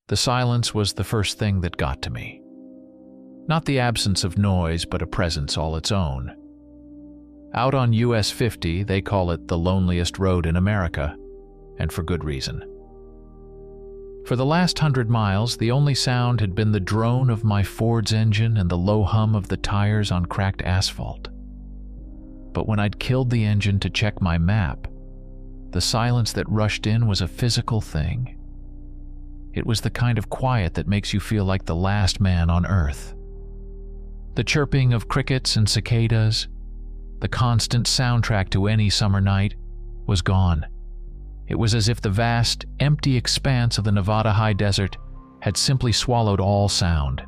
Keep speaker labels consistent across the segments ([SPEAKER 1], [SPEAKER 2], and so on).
[SPEAKER 1] The silence was the first thing that got to me. Not the absence of noise, but a presence all its own. Out on US 50, they call it the loneliest road in America, and for good reason. For the last 100 miles, the only sound had been the drone of my Ford's engine and the low hum of the tires on cracked asphalt. But when I'd killed the engine to check my map, the silence that rushed in was a physical thing. It was the kind of quiet that makes you feel like the last man on Earth. The chirping of crickets and cicadas, the constant soundtrack to any summer night, was gone. It was as if the vast, empty expanse of the Nevada high desert had simply swallowed all sound.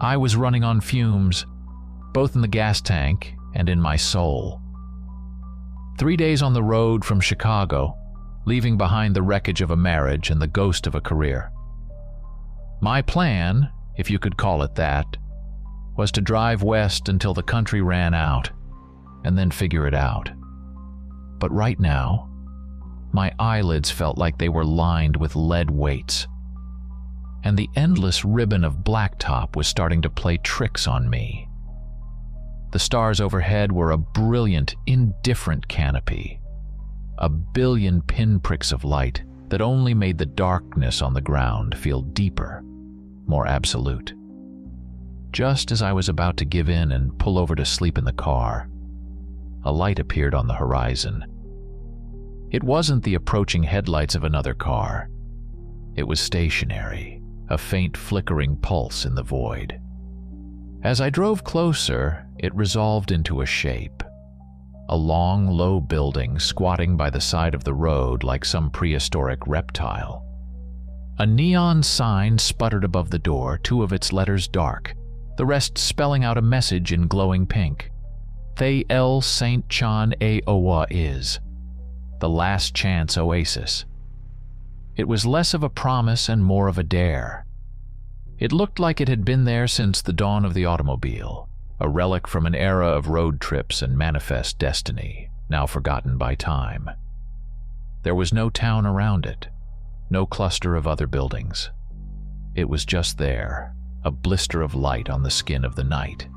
[SPEAKER 1] I was running on fumes, both in the gas tank and in my soul. 3 days on the road from Chicago, leaving behind the wreckage of a marriage and the ghost of a career. My plan, if you could call it that, was to drive west until the country ran out, and then figure it out. But right now, my eyelids felt like they were lined with lead weights, and the endless ribbon of blacktop was starting to play tricks on me. The stars overhead were a brilliant, indifferent canopy, a billion pinpricks of light that only made the darkness on the ground feel deeper, more absolute. Just as I was about to give in and pull over to sleep in the car, a light appeared on the horizon. It wasn't the approaching headlights of another car. It was stationary, a faint flickering pulse in the void. As I drove closer, it resolved into a shape. A long, low building squatting by the side of the road like some prehistoric reptile. A neon sign sputtered above the door, 2 of its letters dark, the rest spelling out a message in glowing pink. Thay El St. John Aowa is. The Last Chance Oasis. It was less of a promise and more of a dare. It looked like it had been there since the dawn of the automobile, a relic from an era of road trips and manifest destiny, now forgotten by time. There was no town around it, no cluster of other buildings. It was just there, a blister of light on the skin of the night.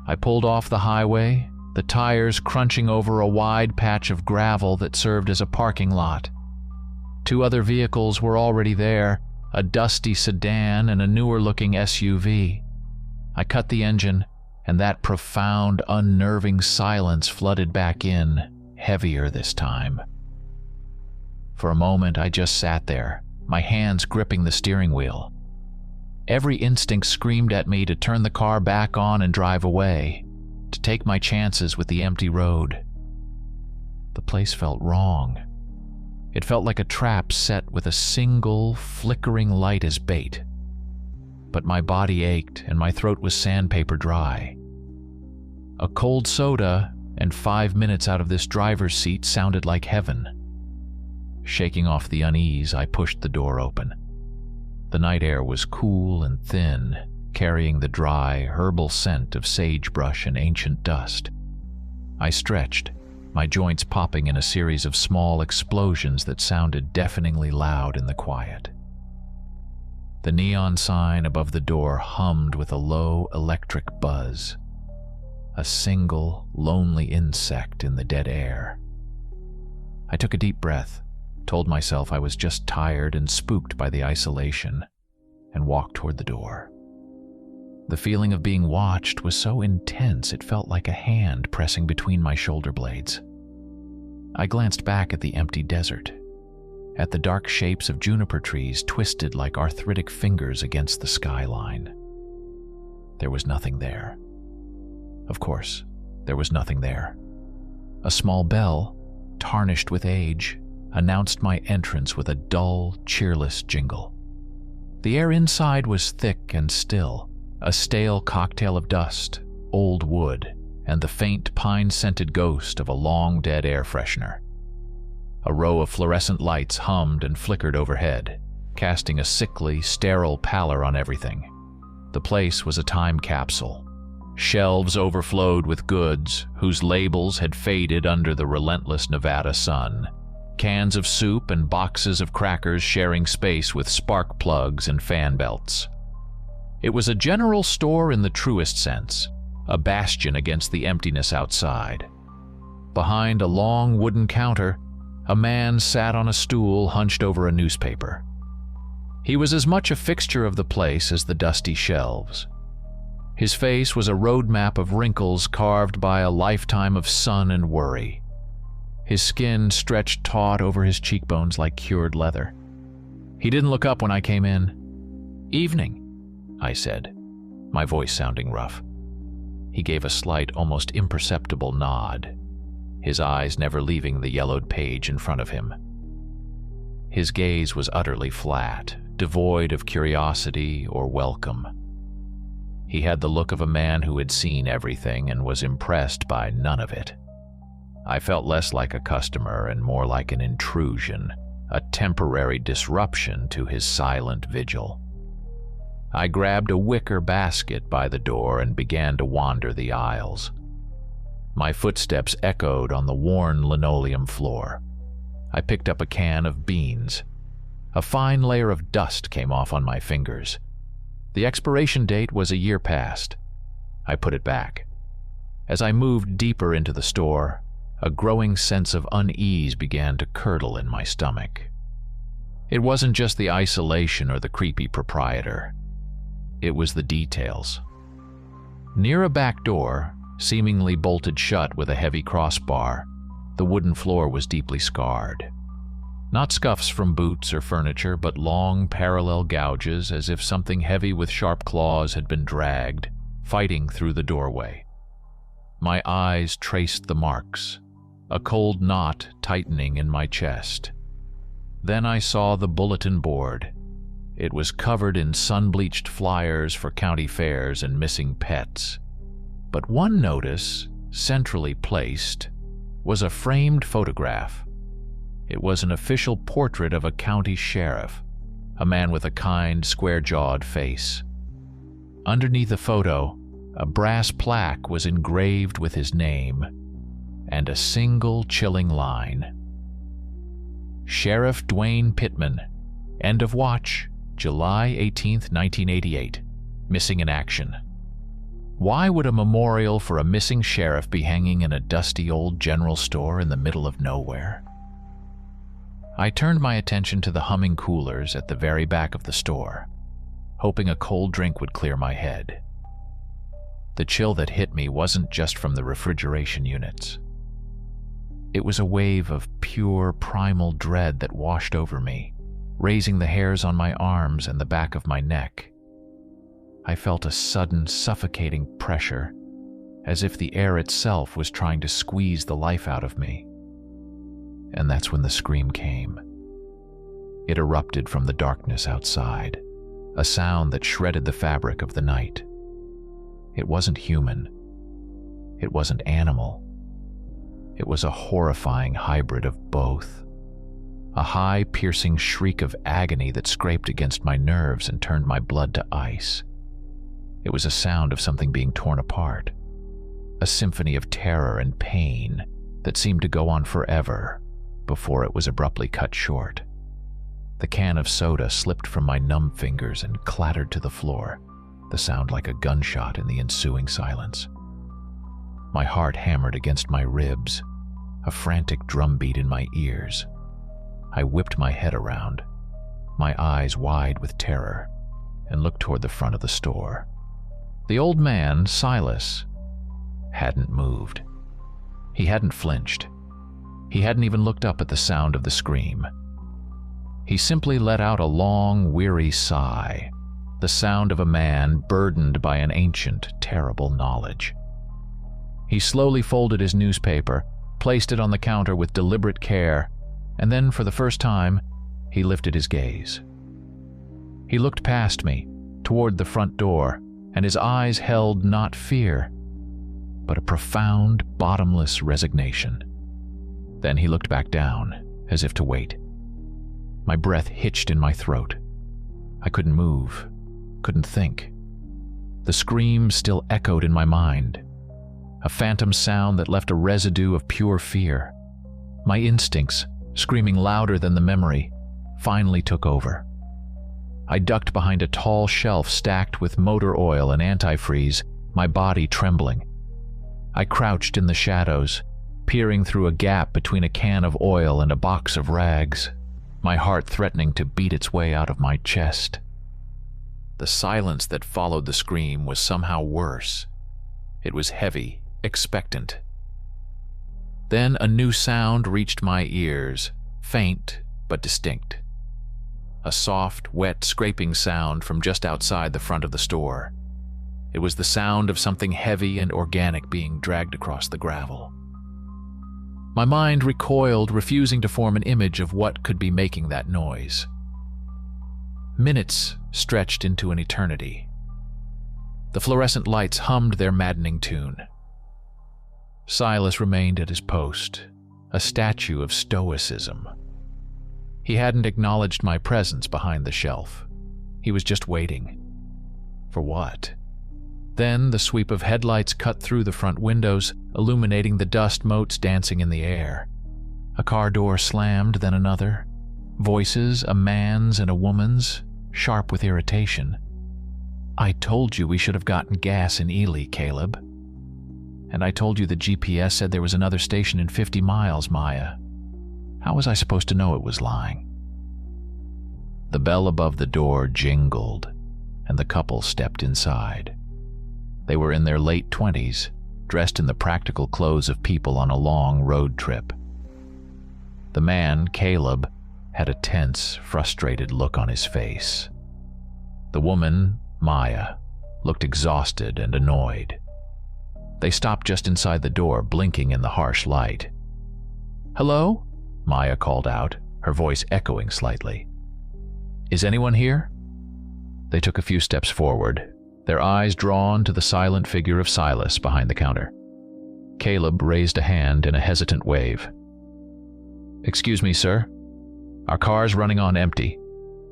[SPEAKER 1] I pulled off the highway, the tires crunching over a wide patch of gravel that served as a parking lot. 2 other vehicles were already there, a dusty sedan and a newer-looking SUV. I cut the engine, and that profound, unnerving silence flooded back in, heavier this time. For a moment, I just sat there, my hands gripping the steering wheel. Every instinct screamed at me to turn the car back on and drive away, to take my chances with the empty road. The place felt wrong. It felt like a trap set with a single, flickering light as bait. But my body ached and my throat was sandpaper dry. A cold soda and 5 minutes out of this driver's seat sounded like heaven. Shaking off the unease, I pushed the door open. The night air was cool and thin, carrying the dry, herbal scent of sagebrush and ancient dust. I stretched, my joints popping in a series of small explosions that sounded deafeningly loud in the quiet. The neon sign above the door hummed with a low electric buzz. A single, lonely insect in the dead air. I took a deep breath, told myself I was just tired and spooked by the isolation, and walked toward the door. The feeling of being watched was so intense it felt like a hand pressing between my shoulder blades. I glanced back at the empty desert, at the dark shapes of juniper trees twisted like arthritic fingers against the skyline. There was nothing there. Of course, there was nothing there. A small bell, tarnished with age, announced my entrance with a dull, cheerless jingle. The air inside was thick and still, a stale cocktail of dust, old wood, and the faint pine-scented ghost of a long-dead air freshener. A row of fluorescent lights hummed and flickered overhead, casting a sickly, sterile pallor on everything. The place was a time capsule. Shelves overflowed with goods whose labels had faded under the relentless Nevada sun, cans of soup and boxes of crackers sharing space with spark plugs and fan belts. It was a general store in the truest sense, a bastion against the emptiness outside. Behind a long wooden counter, a man sat on a stool hunched over a newspaper. He was as much a fixture of the place as the dusty shelves. His face was a road map of wrinkles carved by a lifetime of sun and worry. His skin stretched taut over his cheekbones like cured leather. He didn't look up when I came in. "Evening," I said, my voice sounding rough. He gave a slight, almost imperceptible nod, his eyes never leaving the yellowed page in front of him. His gaze was utterly flat, devoid of curiosity or welcome. He had the look of a man who had seen everything and was impressed by none of it. I felt less like a customer and more like an intrusion, a temporary disruption to his silent vigil. I grabbed a wicker basket by the door and began to wander the aisles. My footsteps echoed on the worn linoleum floor. I picked up a can of beans. A fine layer of dust came off on my fingers. The expiration date was a year past. I put it back. As I moved deeper into the store, a growing sense of unease began to curdle in my stomach. It wasn't just the isolation or the creepy proprietor. It was the details. Near a back door, seemingly bolted shut with a heavy crossbar, the wooden floor was deeply scarred. Not scuffs from boots or furniture, but long, parallel gouges as if something heavy with sharp claws had been dragged, fighting through the doorway. My eyes traced the marks, a cold knot tightening in my chest. Then I saw the bulletin board. It was covered in sun-bleached flyers for county fairs and missing pets. But one notice, centrally placed, was a framed photograph. It was an official portrait of a county sheriff, a man with a kind, square-jawed face. Underneath the photo, a brass plaque was engraved with his name, and a single chilling line. Sheriff Dwayne Pittman, end of watch, July 18, 1988, missing in action. Why would a memorial for a missing sheriff be hanging in a dusty old general store in the middle of nowhere? I turned my attention to the humming coolers at the very back of the store, hoping a cold drink would clear my head. The chill that hit me wasn't just from the refrigeration units. It was a wave of pure, primal dread that washed over me, raising the hairs on my arms and the back of my neck. I felt a sudden, suffocating pressure, as if the air itself was trying to squeeze the life out of me. And that's when the scream came. It erupted from the darkness outside, a sound that shredded the fabric of the night. It wasn't human. It wasn't animal. It was a horrifying hybrid of both. A high, piercing shriek of agony that scraped against my nerves and turned my blood to ice. It was a sound of something being torn apart, a symphony of terror and pain that seemed to go on forever before it was abruptly cut short. The can of soda slipped from my numb fingers and clattered to the floor, the sound like a gunshot in the ensuing silence. My heart hammered against my ribs, a frantic drumbeat in my ears. I whipped my head around, my eyes wide with terror, and looked toward the front of the store. The old man, Silas, hadn't moved. He hadn't flinched. He hadn't even looked up at the sound of the scream. He simply let out a long, weary sigh, the sound of a man burdened by an ancient, terrible knowledge. He slowly folded his newspaper, placed it on the counter with deliberate care, and then, for the first time, he lifted his gaze. He looked past me, toward the front door, and his eyes held not fear, but a profound, bottomless resignation. Then he looked back down, as if to wait. My breath hitched in my throat. I couldn't move, couldn't think. The scream still echoed in my mind, a phantom sound that left a residue of pure fear. My instincts, screaming louder than the memory, finally took over. I ducked behind a tall shelf stacked with motor oil and antifreeze, my body trembling. I crouched in the shadows, peering through a gap between a can of oil and a box of rags, my heart threatening to beat its way out of my chest. The silence that followed the scream was somehow worse. It was heavy, expectant. Then a new sound reached my ears, faint but distinct. A soft, wet, scraping sound from just outside the front of the store. It was the sound of something heavy and organic being dragged across the gravel. My mind recoiled, refusing to form an image of what could be making that noise. Minutes stretched into an eternity. The fluorescent lights hummed their maddening tune. Silas remained at his post, a statue of stoicism. He hadn't acknowledged my presence behind the shelf. He was just waiting. For what? Then the sweep of headlights cut through the front windows, illuminating the dust motes dancing in the air. A car door slammed, then another. Voices, a man's and a woman's, sharp with irritation. "I told you we should have gotten gas in Ely, Caleb. And I told you the GPS said there was another station in 50 miles, Maya. How was I supposed to know it was lying?" The bell above the door jingled, and the couple stepped inside. They were in their late 20s, dressed in the practical clothes of people on a long road trip. The man, Caleb, had a tense, frustrated look on his face. The woman, Maya, looked exhausted and annoyed. They stopped just inside the door, blinking in the harsh light. "Hello?" Maya called out, her voice echoing slightly. "Is anyone here?" They took a few steps forward, their eyes drawn to the silent figure of Silas behind the counter. Caleb raised a hand in a hesitant wave. "Excuse me, sir. Our car's running on empty.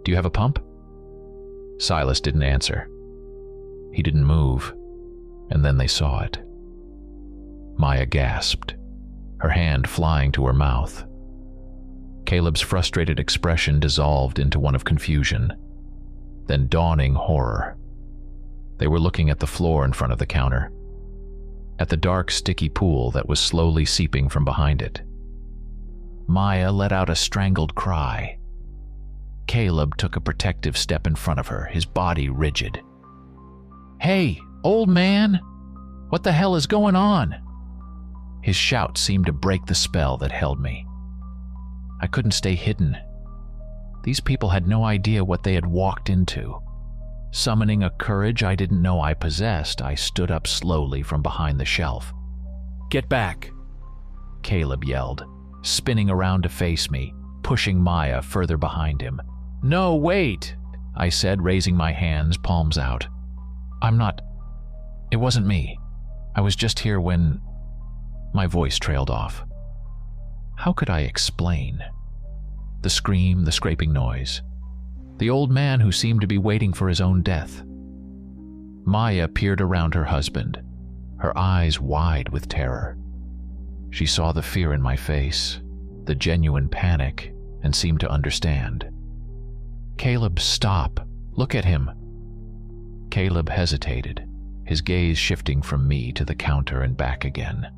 [SPEAKER 1] Do you have a pump?" Silas didn't answer. He didn't move, and then they saw it. Maya gasped, her hand flying to her mouth. Caleb's frustrated expression dissolved into one of confusion, then dawning horror. They were looking at the floor in front of the counter, at the dark, sticky pool that was slowly seeping from behind it. Maya let out a strangled cry. Caleb took a protective step in front of her, his body rigid. "Hey, old man! What the hell is going on?" His shout seemed to break the spell that held me. I couldn't stay hidden. These people had no idea what they had walked into. Summoning a courage I didn't know I possessed, I stood up slowly from behind the shelf. "Get back!" Caleb yelled, spinning around to face me, pushing Maya further behind him. "No, wait!" I said, raising my hands, palms out. It wasn't me. I was just here when..." My voice trailed off. How could I explain? The scream, the scraping noise. The old man who seemed to be waiting for his own death. Maya peered around her husband, her eyes wide with terror. She saw the fear in my face, the genuine panic, and seemed to understand. "Caleb, stop. Look at him." Caleb hesitated, his gaze shifting from me to the counter and back again.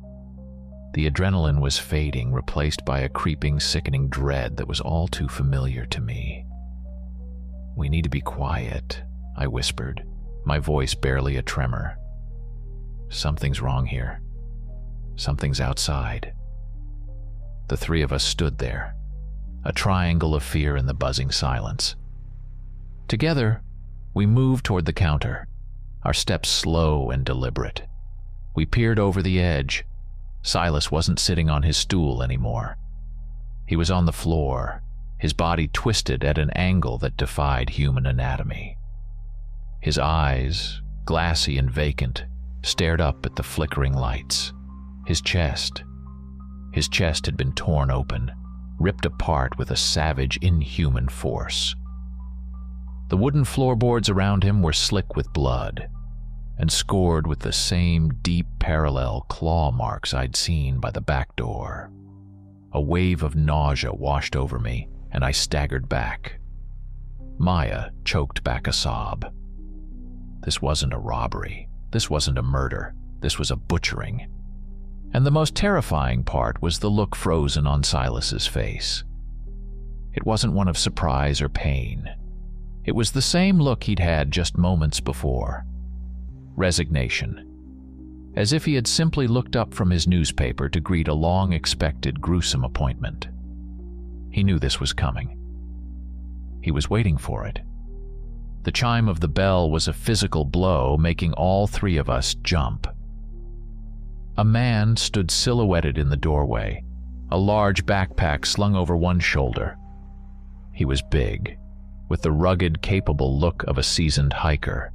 [SPEAKER 1] The adrenaline was fading, replaced by a creeping, sickening dread that was all too familiar to me. "We need to be quiet," I whispered, my voice barely a tremor. "Something's wrong here. Something's outside." The three of us stood there, a triangle of fear in the buzzing silence. Together, we moved toward the counter, our steps slow and deliberate. We peered over the edge. Silas wasn't sitting on his stool anymore. He was on the floor, his body twisted at an angle that defied human anatomy. His eyes, glassy and vacant, stared up at the flickering lights. His chest had been torn open, ripped apart with a savage, inhuman force. The wooden floorboards around him were slick with blood, and scored with the same deep parallel claw marks I'd seen by the back door. A wave of nausea washed over me, and I staggered back. Maya choked back a sob. This wasn't a robbery. This wasn't a murder. This was a butchering. And the most terrifying part was the look frozen on Silas's face. It wasn't one of surprise or pain. It was the same look he'd had just moments before. Resignation. As if he had simply looked up from his newspaper to greet a long-expected gruesome appointment. He knew this was coming. He was waiting for it. The chime of the bell was a physical blow, making all three of us jump. A man stood silhouetted in the doorway, a large backpack slung over one shoulder. He was big, with the rugged, capable look of a seasoned hiker.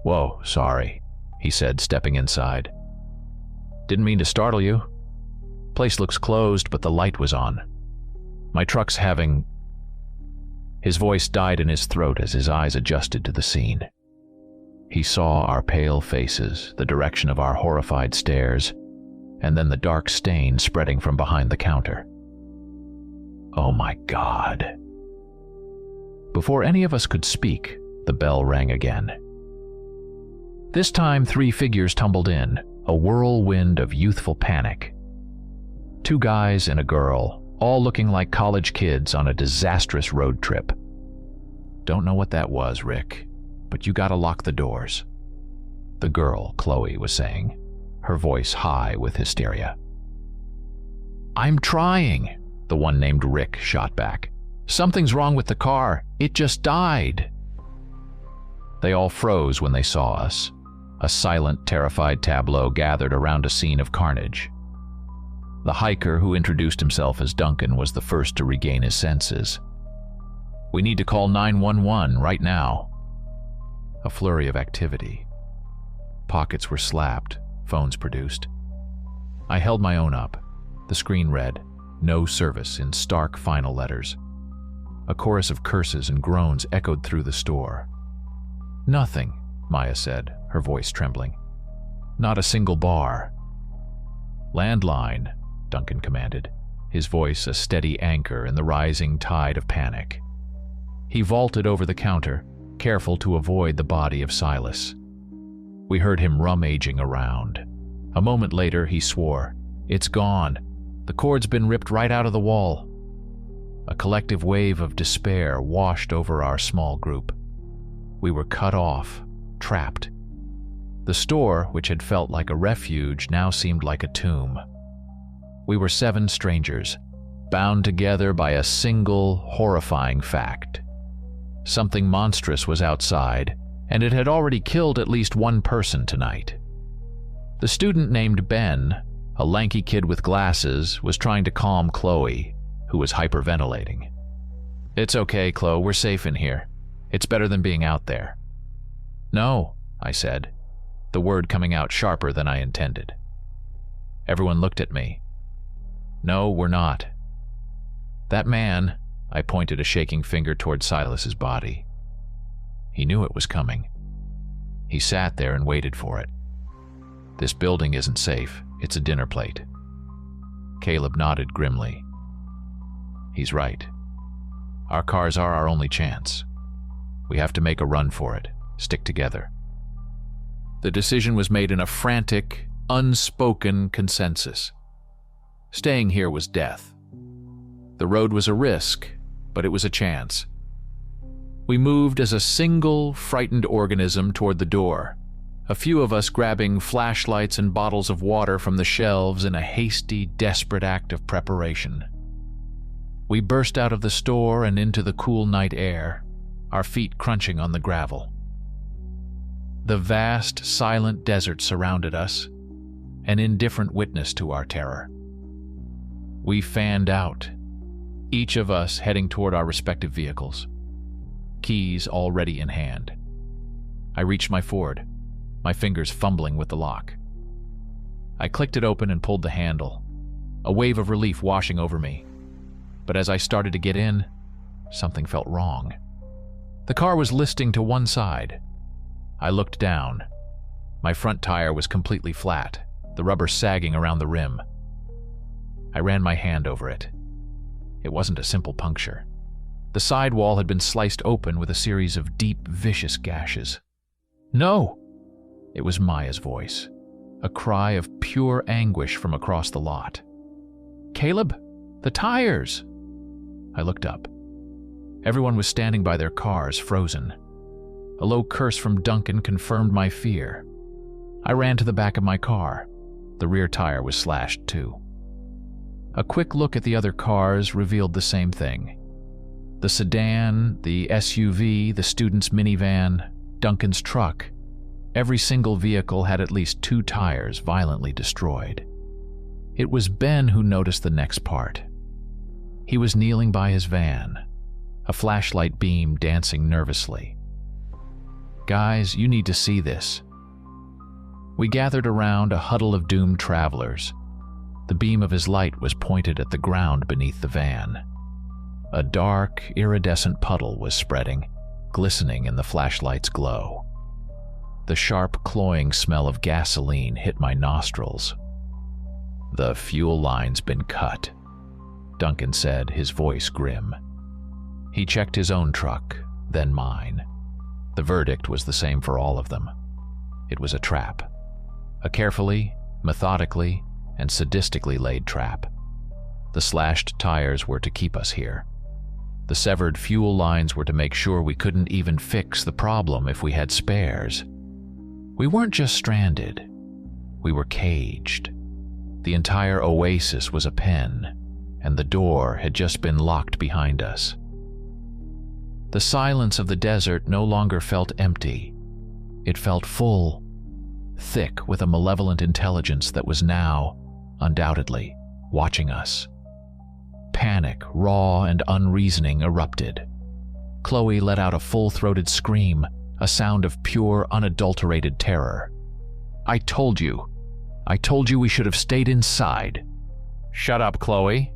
[SPEAKER 1] "Whoa, sorry," he said, stepping inside. "Didn't mean to startle you. Place looks closed, but the light was on. My truck's having..." His voice died in his throat as his eyes adjusted to the scene. He saw our pale faces, the direction of our horrified stares, and then the dark stain spreading from behind the counter. Oh my God. Before any of us could speak, the bell rang again. This time, three figures tumbled in, a whirlwind of youthful panic. Two guys and a girl, all looking like college kids on a disastrous road trip. "Don't know what that was, Rick, but you gotta lock the doors," the girl, Chloe, was saying, her voice high with hysteria. "I'm trying," the one named Rick shot back. "Something's wrong with the car. It just died." They all froze when they saw us. A silent, terrified tableau gathered around a scene of carnage. The hiker, who introduced himself as Duncan, was the first to regain his senses. "We need to call 911 right now." A flurry of activity. Pockets were slapped, phones produced. I held my own up. The screen read, "No service," in stark final letters. A chorus of curses and groans echoed through the store. "Nothing," Maya said, her voice trembling. "Not a single bar." "Landline," Duncan commanded, his voice a steady anchor in the rising tide of panic. He vaulted over the counter, careful to avoid the body of Silas. We heard him rummaging around. A moment later, he swore, "It's gone. The cord's been ripped right out of the wall." A collective wave of despair washed over our small group. We were cut off, trapped. The store, which had felt like a refuge, now seemed like a tomb. We were 7 strangers, bound together by a single, horrifying fact. Something monstrous was outside, and it had already killed at least one person tonight. The student named Ben, a lanky kid with glasses, was trying to calm Chloe, who was hyperventilating. "It's okay, Chloe, we're safe in here. It's better than being out there." "No," I said, the word coming out sharper than I intended. Everyone looked at me. "No, we're not. That man," I pointed a shaking finger toward Silas's body. He knew it was coming. He sat there and waited for it. "This building isn't safe. It's a dinner plate." Caleb nodded grimly. "He's right. Our cars are our only chance. We have to make a run for it, stick together." The decision was made in a frantic, unspoken consensus. Staying here was death. The road was a risk, but it was a chance. We moved as a single, frightened organism toward the door, a few of us grabbing flashlights and bottles of water from the shelves in a hasty, desperate act of preparation. We burst out of the store and into the cool night air, our feet crunching on the gravel. The vast, silent desert surrounded us, an indifferent witness to our terror. We fanned out, each of us heading toward our respective vehicles, keys already in hand. I reached my Ford, my fingers fumbling with the lock. I clicked it open and pulled the handle, a wave of relief washing over me. But as I started to get in, something felt wrong. The car was listing to one side. I looked down. My front tire was completely flat, the rubber sagging around the rim. I ran my hand over it. It wasn't a simple puncture. The side wall had been sliced open with a series of deep, vicious gashes. "No!" It was Maya's voice, a cry of pure anguish from across the lot. "Caleb, the tires!" I looked up. Everyone was standing by their cars, frozen. A low curse from Duncan confirmed my fear. I ran to the back of my car. The rear tire was slashed too. A quick look at the other cars revealed the same thing. The sedan, the SUV, the student's minivan, Duncan's truck. Every single vehicle had at least 2 tires violently destroyed. It was Ben who noticed the next part. He was kneeling by his van, a flashlight beam dancing nervously. "Guys, you need to see this." We gathered around a huddle of doomed travelers. The beam of his light was pointed at the ground beneath the van. A dark, iridescent puddle was spreading, glistening in the flashlight's glow. The sharp, cloying smell of gasoline hit my nostrils. "The fuel line's been cut," Duncan said, his voice grim. He checked his own truck, then mine. The verdict was the same for all of them. It was a trap. A carefully, methodically, and sadistically laid trap. The slashed tires were to keep us here. The severed fuel lines were to make sure we couldn't even fix the problem if we had spares. We weren't just stranded. We were caged. The entire oasis was a pen, and the door had just been locked behind us. The silence of the desert no longer felt empty. It felt full, thick with a malevolent intelligence that was now, undoubtedly, watching us. Panic, raw and unreasoning, erupted. Chloe let out a full-throated scream, a sound of pure, unadulterated terror. I told you we should have stayed inside." "Shut up, Chloe,"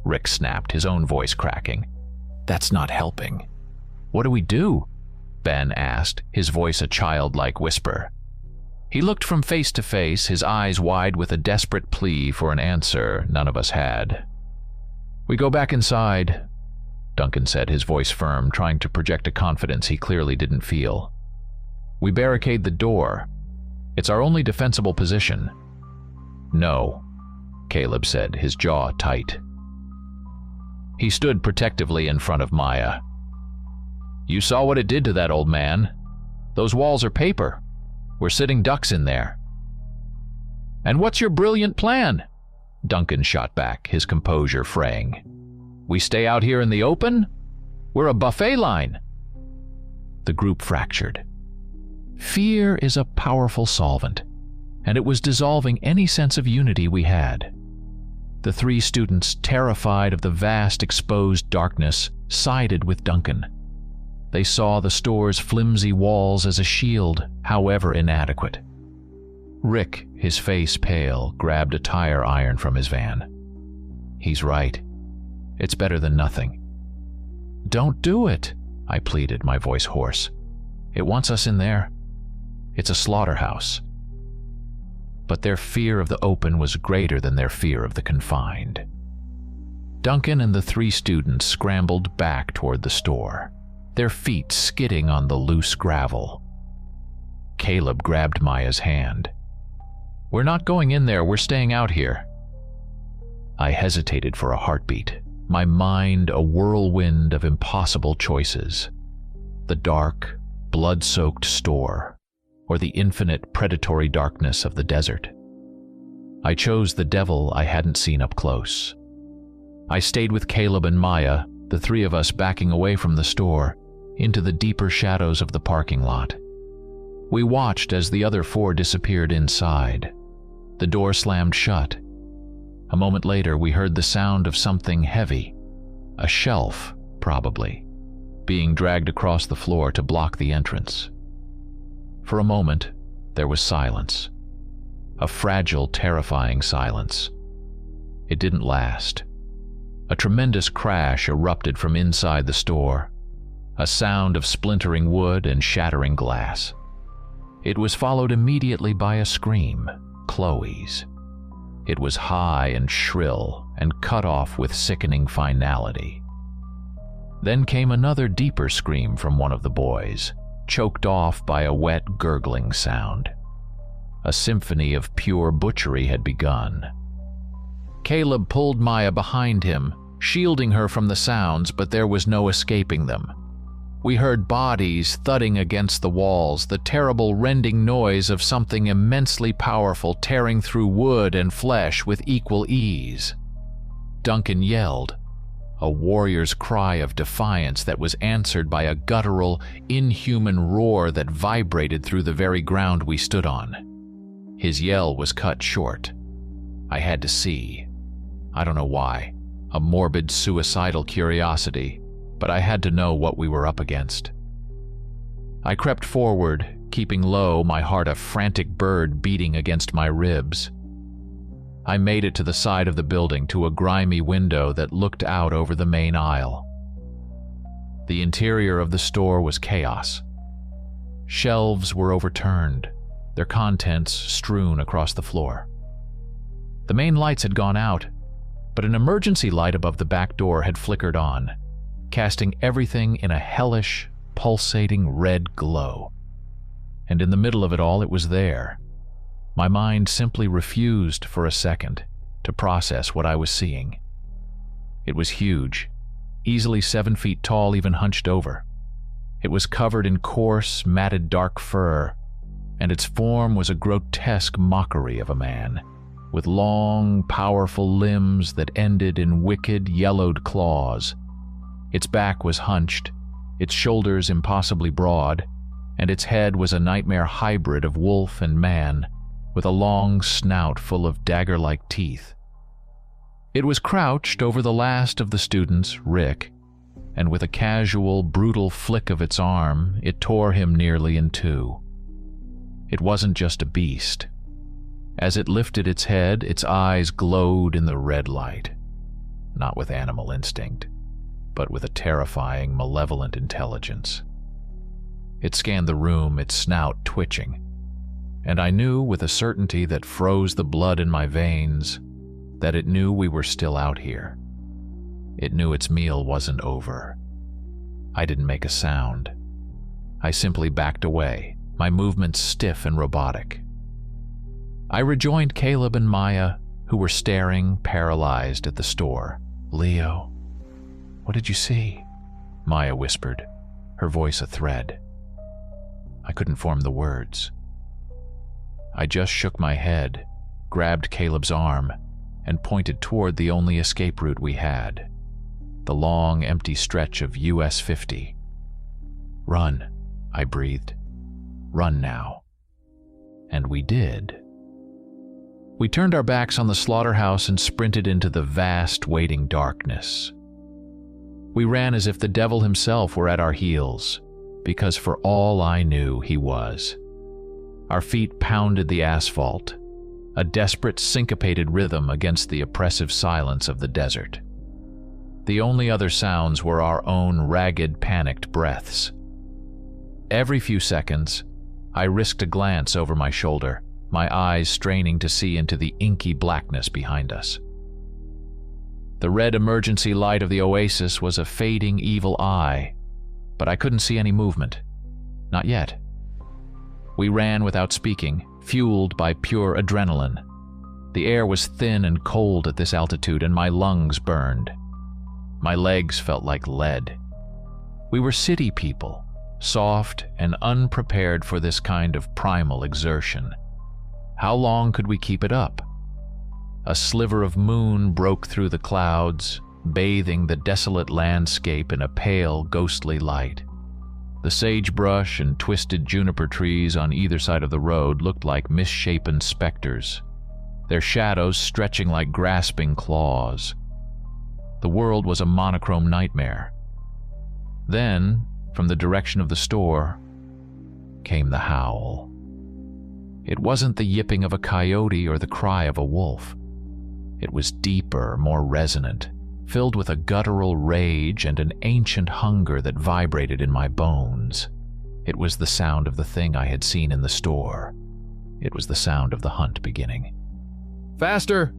[SPEAKER 1] Rick snapped, his own voice cracking. "That's not helping." "What do we do?" Ben asked, his voice a childlike whisper. He looked from face to face, his eyes wide with a desperate plea for an answer none of us had. "We go back inside," Duncan said, his voice firm, trying to project a confidence he clearly didn't feel. "We barricade the door. It's our only defensible position." "No," Caleb said, his jaw tight. He stood protectively in front of Maya. "You saw what it did to that old man. Those walls are paper. We're sitting ducks in there." "And what's your brilliant plan?" Duncan shot back, his composure fraying. "We stay out here in the open? We're a buffet line." The group fractured. Fear is a powerful solvent, and it was dissolving any sense of unity we had. The 3 students, terrified of the vast exposed darkness, sided with Duncan. They saw the store's flimsy walls as a shield, however inadequate. Rick, his face pale, grabbed a tire iron from his van. "He's right. It's better than nothing." "Don't do it," I pleaded, my voice hoarse. "It wants us in there. It's a slaughterhouse." But their fear of the open was greater than their fear of the confined. Duncan and the 3 students scrambled back toward the store, their feet skidding on the loose gravel. Caleb grabbed Maya's hand. "We're not going in there, we're staying out here." I hesitated for a heartbeat, my mind a whirlwind of impossible choices. The dark, blood-soaked store, or the infinite predatory darkness of the desert. I chose the devil I hadn't seen up close. I stayed with Caleb and Maya, the 3 of us backing away from the store, into the deeper shadows of the parking lot. We watched as the other 4 disappeared inside. The door slammed shut. A moment later, we heard the sound of something heavy, a shelf, probably, being dragged across the floor to block the entrance. For a moment, there was silence. A fragile, terrifying silence. It didn't last. A tremendous crash erupted from inside the store, a sound of splintering wood and shattering glass. It was followed immediately by a scream, Chloe's. It was high and shrill, and cut off with sickening finality. Then came another deeper scream from one of the boys, choked off by a wet, gurgling sound. A symphony of pure butchery had begun. Caleb pulled Maya behind him, shielding her from the sounds, but there was no escaping them. We heard bodies thudding against the walls, the terrible rending noise of something immensely powerful tearing through wood and flesh with equal ease. Duncan yelled, a warrior's cry of defiance that was answered by a guttural, inhuman roar that vibrated through the very ground we stood on. His yell was cut short. I had to see. I don't know why. A morbid, suicidal curiosity, but I had to know what we were up against. I crept forward, keeping low, my heart a frantic bird beating against my ribs. I made it to the side of the building, to a grimy window that looked out over the main aisle. The interior of the store was chaos. Shelves were overturned, their contents strewn across the floor. The main lights had gone out, but an emergency light above the back door had flickered on, casting everything in a hellish, pulsating red glow. And in the middle of it all, it was there. My mind simply refused for a second to process what I was seeing. It was huge, easily 7 feet tall, even hunched over. It was covered in coarse, matted dark fur, and its form was a grotesque mockery of a man, with long, powerful limbs that ended in wicked, yellowed claws. Its back was hunched, its shoulders impossibly broad, and its head was a nightmare hybrid of wolf and man, with a long snout full of dagger-like teeth. It was crouched over the last of the students, Rick, and with a casual, brutal flick of its arm, it tore him nearly in two. It wasn't just a beast. As it lifted its head, its eyes glowed in the red light, not with animal instinct, but with a terrifying, malevolent intelligence. It scanned the room, its snout twitching, and I knew with a certainty that froze the blood in my veins that it knew we were still out here. It knew its meal wasn't over. I didn't make a sound. I simply backed away, my movements stiff and robotic. I rejoined Caleb and Maya, who were staring, paralyzed, at the store. "Leo, what did you see?" Maya whispered, her voice a thread. I couldn't form the words. I just shook my head, grabbed Caleb's arm, and pointed toward the only escape route we had, the long, empty stretch of US 50. "Run," I breathed. "Run now." And we did. We turned our backs on the slaughterhouse and sprinted into the vast, waiting darkness. We ran as if the devil himself were at our heels, because for all I knew, he was. Our feet pounded the asphalt, a desperate, syncopated rhythm against the oppressive silence of the desert. The only other sounds were our own ragged, panicked breaths. Every few seconds, I risked a glance over my shoulder, my eyes straining to see into the inky blackness behind us. The red emergency light of the oasis was a fading evil eye, but I couldn't see any movement. Not yet. We ran without speaking, fueled by pure adrenaline. The air was thin and cold at this altitude, and my lungs burned. My legs felt like lead. We were city people, soft and unprepared for this kind of primal exertion. How long could we keep it up? A sliver of moon broke through the clouds, bathing the desolate landscape in a pale, ghostly light. The sagebrush and twisted juniper trees on either side of the road looked like misshapen specters, their shadows stretching like grasping claws. The world was a monochrome nightmare. Then, from the direction of the store, came the howl. It wasn't the yipping of a coyote or the cry of a wolf. It was deeper, more resonant, filled with a guttural rage and an ancient hunger that vibrated in my bones. It was the sound of the thing I had seen in the store. It was the sound of the hunt beginning. "Faster!"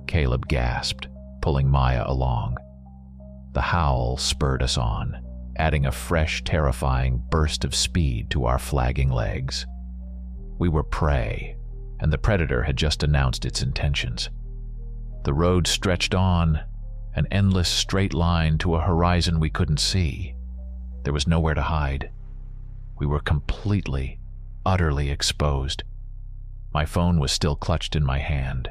[SPEAKER 1] Caleb gasped. pulling Maya along. The howl spurred us on, adding a fresh, terrifying burst of speed to our flagging legs. We were prey, and the predator had just announced its intentions. The road stretched on, an endless straight line to a horizon we couldn't see. There was nowhere to hide. We were completely, utterly exposed. My phone was still clutched in my hand.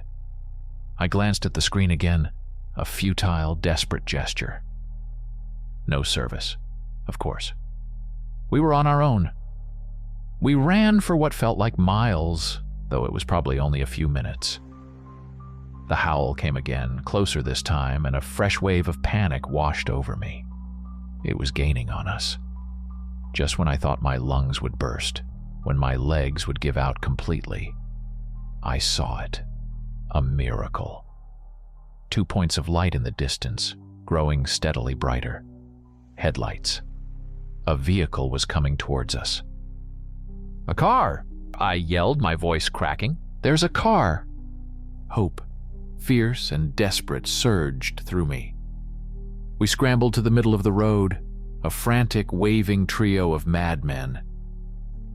[SPEAKER 1] I glanced at the screen again, a futile, desperate gesture. No service, of course. We were on our own. We ran for what felt like miles, though it was probably only a few minutes. The howl came again, closer this time, and a fresh wave of panic washed over me. It was gaining on us. Just when I thought my lungs would burst, when my legs would give out completely, I saw it. A miracle. 2 points of light in the distance, growing steadily brighter. Headlights. A vehicle was coming towards us. "A car!" I yelled, my voice cracking. "There's a car!" Hope, fierce and desperate, surged through me. We scrambled to the middle of the road, a frantic, waving trio of madmen.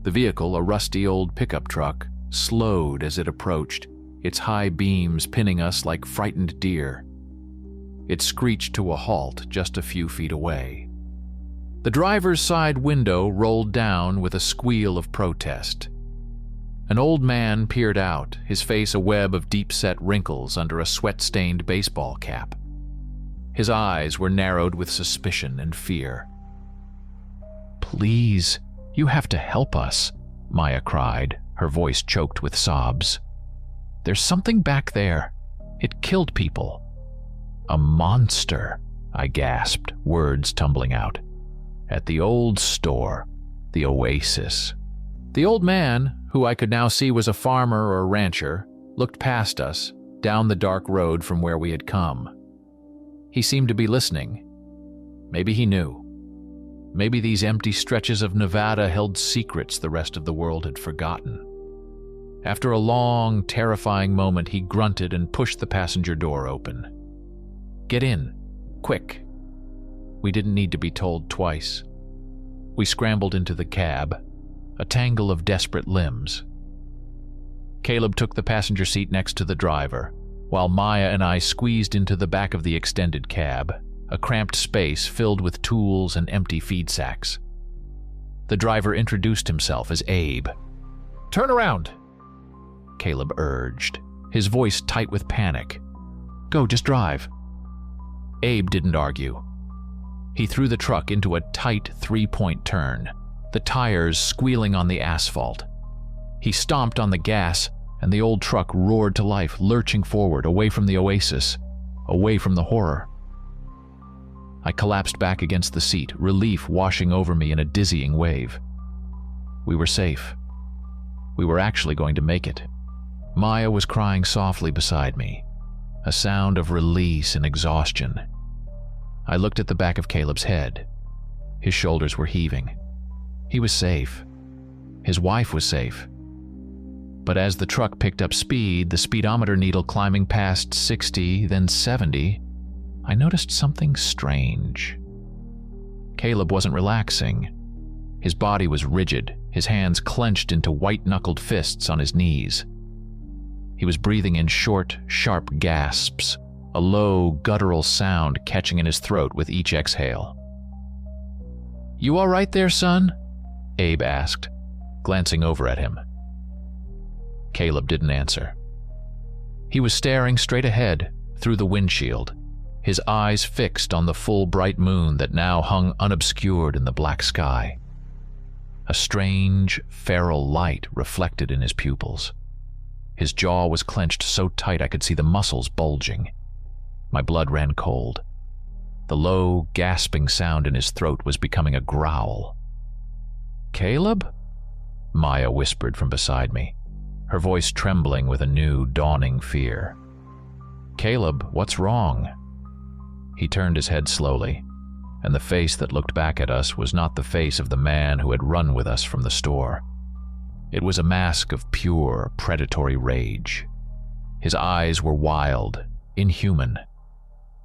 [SPEAKER 1] The vehicle, a rusty old pickup truck, slowed as it approached, its high beams pinning us like frightened deer. It screeched to a halt just a few feet away. The driver's side window rolled down with a squeal of protest. An old man peered out, his face a web of deep-set wrinkles under a sweat-stained baseball cap. His eyes were narrowed with suspicion and fear. "Please, you have to help us," Maya cried, her voice choked with sobs. "There's something back there. It killed people." "A monster," I gasped, words tumbling out. "At the old store, the Oasis." The old man, who I could now see was a farmer or rancher, looked past us, down the dark road from where we had come. He seemed to be listening. Maybe he knew. Maybe these empty stretches of Nevada held secrets the rest of the world had forgotten. After a long, terrifying moment, he grunted and pushed the passenger door open. "Get in, quick." We didn't need to be told twice. We scrambled into the cab, a tangle of desperate limbs. Caleb took the passenger seat next to the driver, while Maya and I squeezed into the back of the extended cab, a cramped space filled with tools and empty feed sacks. The driver introduced himself as Abe. "Turn around," Caleb urged, his voice tight with panic. "Go, just drive." Abe didn't argue. He threw the truck into a tight three-point turn, the tires squealing on the asphalt. He stomped on the gas, and the old truck roared to life, lurching forward, away from the Oasis, away from the horror. I collapsed back against the seat, relief washing over me in a dizzying wave. We were safe. We were actually going to make it. Maya was crying softly beside me, a sound of release and exhaustion. I looked at the back of Caleb's head. His shoulders were heaving. He was safe. His wife was safe. But as the truck picked up speed, the speedometer needle climbing past 60, then 70, I noticed something strange. Caleb wasn't relaxing. His body was rigid, his hands clenched into white-knuckled fists on his knees. He was breathing in short, sharp gasps, a low, guttural sound catching in his throat with each exhale. "You all right there, son?" Abe asked, glancing over at him. Caleb didn't answer. He was staring straight ahead, through the windshield, his eyes fixed on the full bright moon that now hung unobscured in the black sky. A strange, feral light reflected in his pupils. His jaw was clenched so tight I could see the muscles bulging. My blood ran cold. The low, gasping sound in his throat was becoming a growl. "Caleb?" Maya whispered from beside me, her voice trembling with a new, dawning fear. "Caleb, what's wrong?" He turned his head slowly, and the face that looked back at us was not the face of the man who had run with us from the store. It was a mask of pure, predatory rage. His eyes were wild, inhuman.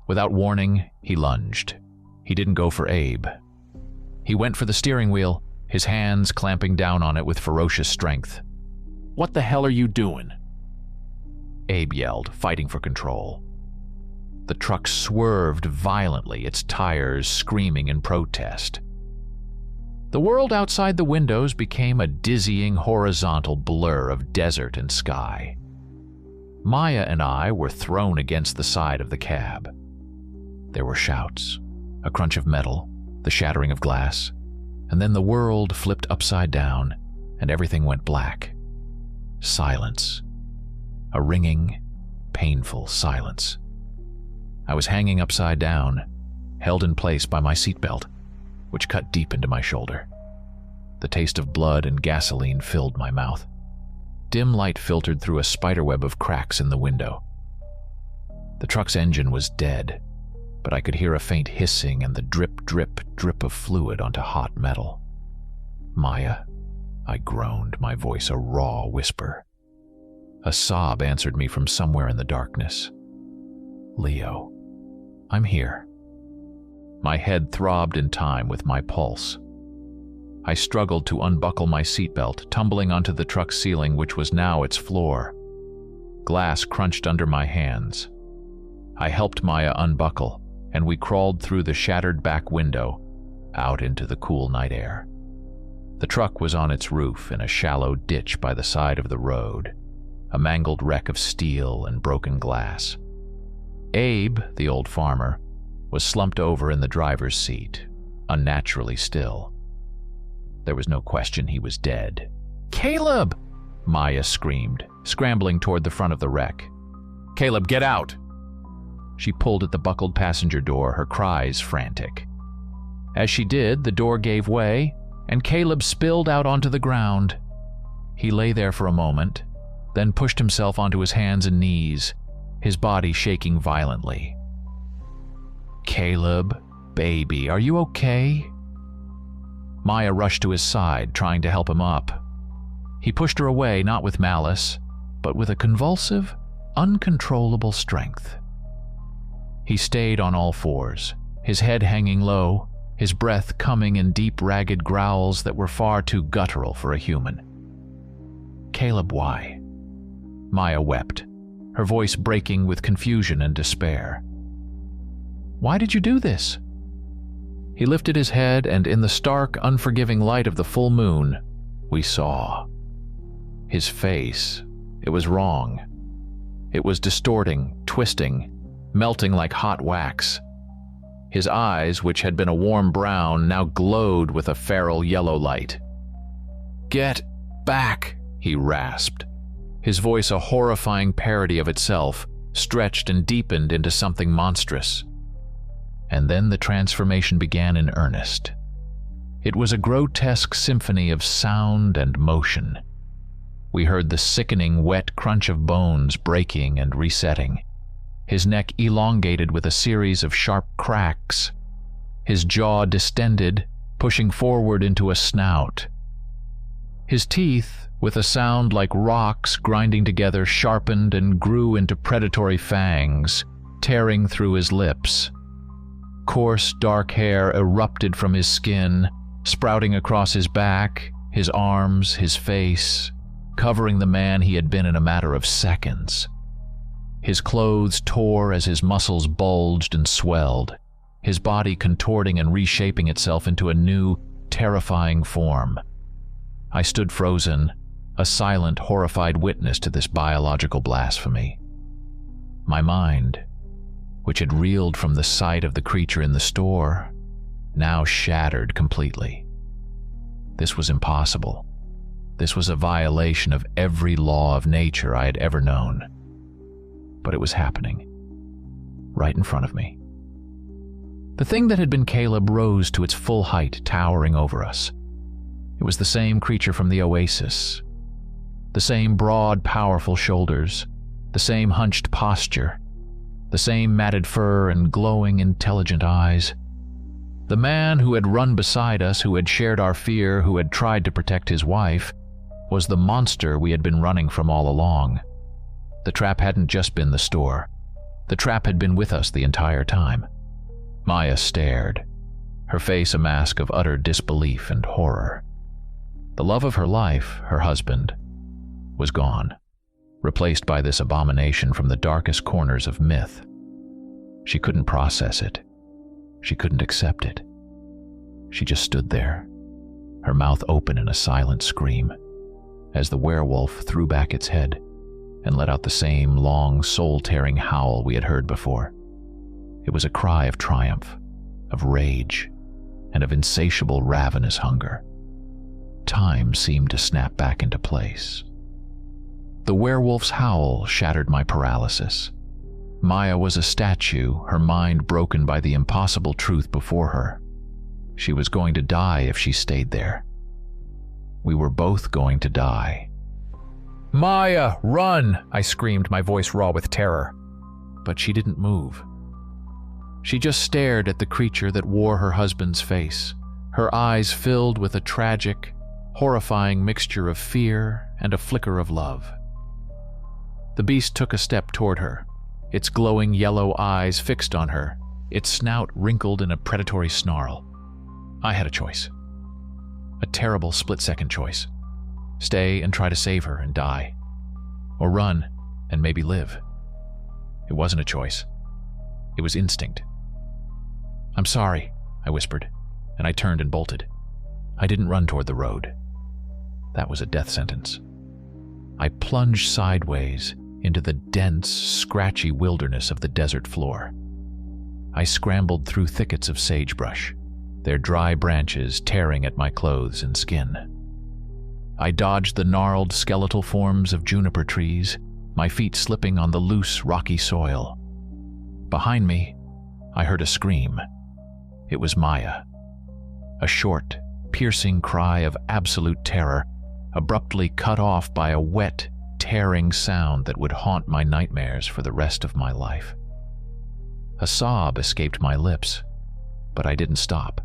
[SPEAKER 1] Without warning, he lunged. He didn't go for Abe. He went for the steering wheel, his hands clamping down on it with ferocious strength. "What the hell are you doing?" Abe yelled, fighting for control. The truck swerved violently, its tires screaming in protest. The world outside the windows became a dizzying horizontal blur of desert and sky. Maya and I were thrown against the side of the cab. There were shouts, a crunch of metal, the shattering of glass, and then the world flipped upside down and everything went black. Silence. A ringing, painful silence. I was hanging upside down, held in place by my seatbelt, which cut deep into my shoulder. The taste of blood and gasoline filled my mouth. Dim light filtered through a spiderweb of cracks in the window. The truck's engine was dead, but I could hear a faint hissing and the drip, drip, drip of fluid onto hot metal. "Maya," I groaned, my voice a raw whisper. A sob answered me from somewhere in the darkness. "Leo, I'm here." My head throbbed in time with my pulse. I struggled to unbuckle my seatbelt, tumbling onto the truck's ceiling, which was now its floor. Glass crunched under my hands. I helped Maya unbuckle, and we crawled through the shattered back window, out into the cool night air. The truck was on its roof in a shallow ditch by the side of the road, a mangled wreck of steel and broken glass. Abe, the old farmer, was slumped over in the driver's seat, unnaturally still. There was no question he was dead. "Caleb!" Maya screamed, scrambling toward the front of the wreck. "Caleb, get out!" She pulled at the buckled passenger door, her cries frantic. As she did, the door gave way, and Caleb spilled out onto the ground. He lay there for a moment, then pushed himself onto his hands and knees, his body shaking violently. "Caleb, baby, are you okay?" Maya rushed to his side, trying to help him up. He pushed her away, not with malice, but with a convulsive, uncontrollable strength. He stayed on all fours, his head hanging low, his breath coming in deep, ragged growls that were far too guttural for a human. "Caleb, why?" Maya wept, her voice breaking with confusion and despair. "Why did you do this?" He lifted his head, and in the stark, unforgiving light of the full moon, we saw. His face, it was wrong. It was distorting, twisting, melting like hot wax. His eyes, which had been a warm brown, now glowed with a feral yellow light. "Get back," he rasped, his voice a horrifying parody of itself, stretched and deepened into something monstrous. And then the transformation began in earnest. It was a grotesque symphony of sound and motion. We heard the sickening, wet crunch of bones breaking and resetting. His neck elongated with a series of sharp cracks. His jaw distended, pushing forward into a snout. His teeth, with a sound like rocks grinding together, sharpened and grew into predatory fangs, tearing through his lips. Coarse, dark hair erupted from his skin, sprouting across his back, his arms, his face, covering the man he had been in a matter of seconds. His clothes tore as his muscles bulged and swelled, his body contorting and reshaping itself into a new, terrifying form. I stood frozen, a silent, horrified witness to this biological blasphemy. My mind, which had reeled from the sight of the creature in the store, now shattered completely. This was impossible. This was a violation of every law of nature I had ever known. But it was happening, right in front of me. The thing that had been Caleb rose to its full height, towering over us. It was the same creature from the oasis. The same broad, powerful shoulders, the same hunched posture, the same matted fur and glowing, intelligent eyes. The man who had run beside us, who had shared our fear, who had tried to protect his wife, was the monster we had been running from all along. The trap hadn't just been the store. The trap had been with us the entire time. Maya stared, her face a mask of utter disbelief and horror. The love of her life, her husband, was gone, replaced by this abomination from the darkest corners of myth. She couldn't process it. She couldn't accept it. She just stood there, her mouth open in a silent scream, as the werewolf threw back its head and let out the same long, soul-tearing howl we had heard before. It was a cry of triumph, of rage, and of insatiable, ravenous hunger. Time seemed to snap back into place. The werewolf's howl shattered my paralysis. Maya was a statue, her mind broken by the impossible truth before her. She was going to die if she stayed there. We were both going to die. "Maya, run!" I screamed, my voice raw with terror. But she didn't move. She just stared at the creature that wore her husband's face, her eyes filled with a tragic, horrifying mixture of fear and a flicker of love. The beast took a step toward her, its glowing yellow eyes fixed on her, its snout wrinkled in a predatory snarl. I had a choice. A terrible split-second choice. Stay and try to save her and die. Or run and maybe live. It wasn't a choice. It was instinct. "I'm sorry," I whispered, and I turned and bolted. I didn't run toward the road. That was a death sentence. I plunged sideways into the dense, scratchy wilderness of the desert floor. I scrambled through thickets of sagebrush, their dry branches tearing at my clothes and skin. I dodged the gnarled skeletal forms of juniper trees, my feet slipping on the loose, rocky soil. Behind me, I heard a scream. It was Maya. A short, piercing cry of absolute terror, abruptly cut off by a wet, tearing sound that would haunt my nightmares for the rest of my life. A sob escaped my lips, but I didn't stop.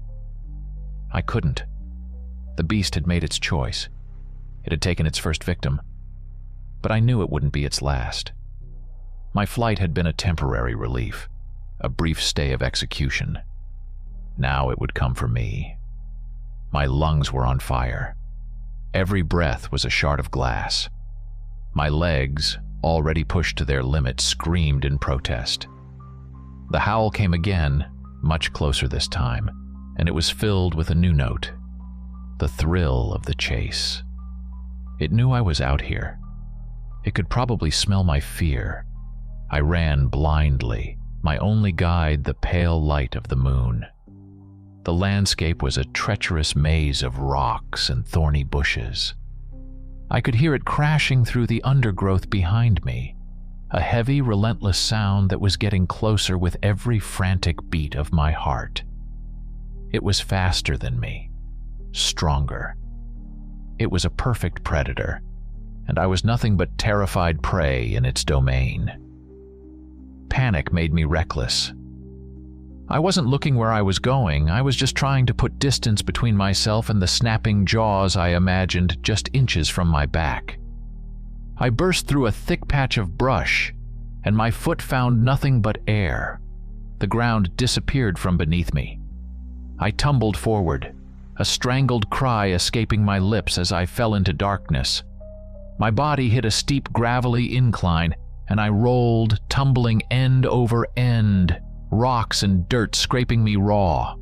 [SPEAKER 1] I couldn't. The beast had made its choice. It had taken its first victim, but I knew it wouldn't be its last. My flight had been a temporary relief, a brief stay of execution. Now it would come for me. My lungs were on fire. Every breath was a shard of glass. My legs, already pushed to their limit, screamed in protest. The howl came again, much closer this time, and it was filled with a new note, the thrill of the chase. It knew I was out here. It could probably smell my fear. I ran blindly, my only guide the pale light of the moon. The landscape was a treacherous maze of rocks and thorny bushes. I could hear it crashing through the undergrowth behind me, a heavy, relentless sound that was getting closer with every frantic beat of my heart. It was faster than me, stronger. It was a perfect predator, and I was nothing but terrified prey in its domain. Panic made me reckless. I wasn't looking where I was going, I was just trying to put distance between myself and the snapping jaws I imagined just inches from my back. I burst through a thick patch of brush, and my foot found nothing but air. The ground disappeared from beneath me. I tumbled forward, a strangled cry escaping my lips as I fell into darkness. My body hit a steep, gravelly incline, and I rolled, tumbling end over end, rocks and dirt scraping me raw.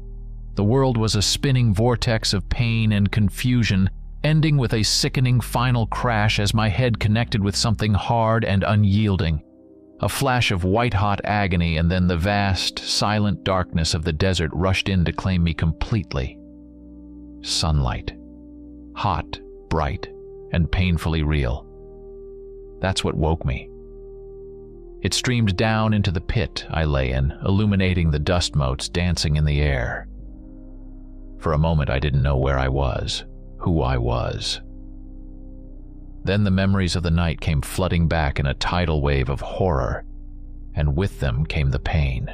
[SPEAKER 1] The world was a spinning vortex of pain and confusion, ending with a sickening final crash as my head connected with something hard and unyielding. A flash of white-hot agony, and then the vast, silent darkness of the desert rushed in to claim me completely. Sunlight. Hot, bright, and painfully real. That's what woke me. It streamed down into the pit I lay in, illuminating the dust motes dancing in the air. For a moment I didn't know where I was, who I was. Then the memories of the night came flooding back in a tidal wave of horror, and with them came the pain.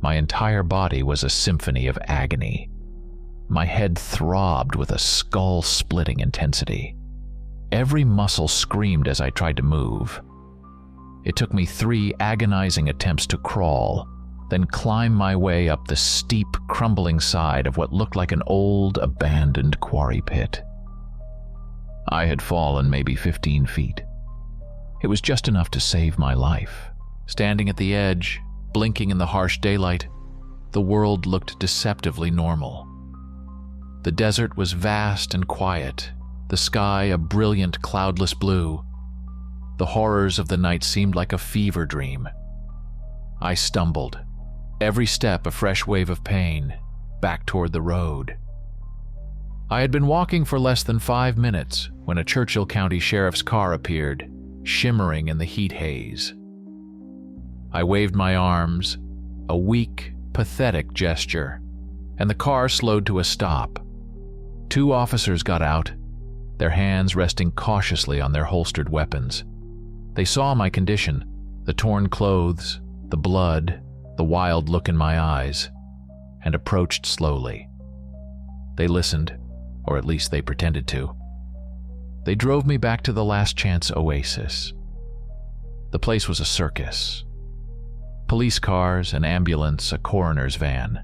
[SPEAKER 1] My entire body was a symphony of agony. My head throbbed with a skull-splitting intensity. Every muscle screamed as I tried to move. It took me 3 agonizing attempts to crawl, then climb my way up the steep, crumbling side of what looked like an old, abandoned quarry pit. I had fallen maybe 15 feet. It was just enough to save my life. Standing at the edge, blinking in the harsh daylight, the world looked deceptively normal. The desert was vast and quiet, the sky a brilliant cloudless blue. The horrors of the night seemed like a fever dream. I stumbled, every step a fresh wave of pain, back toward the road. I had been walking for less than 5 minutes when a Churchill County Sheriff's car appeared, shimmering in the heat haze. I waved my arms, a weak, pathetic gesture, and the car slowed to a stop. 2 officers got out, their hands resting cautiously on their holstered weapons. They saw my condition, the torn clothes, the blood, the wild look in my eyes, and approached slowly. They listened, or at least they pretended to. They drove me back to the Last Chance Oasis. The place was a circus. Police cars, an ambulance, a coroner's van.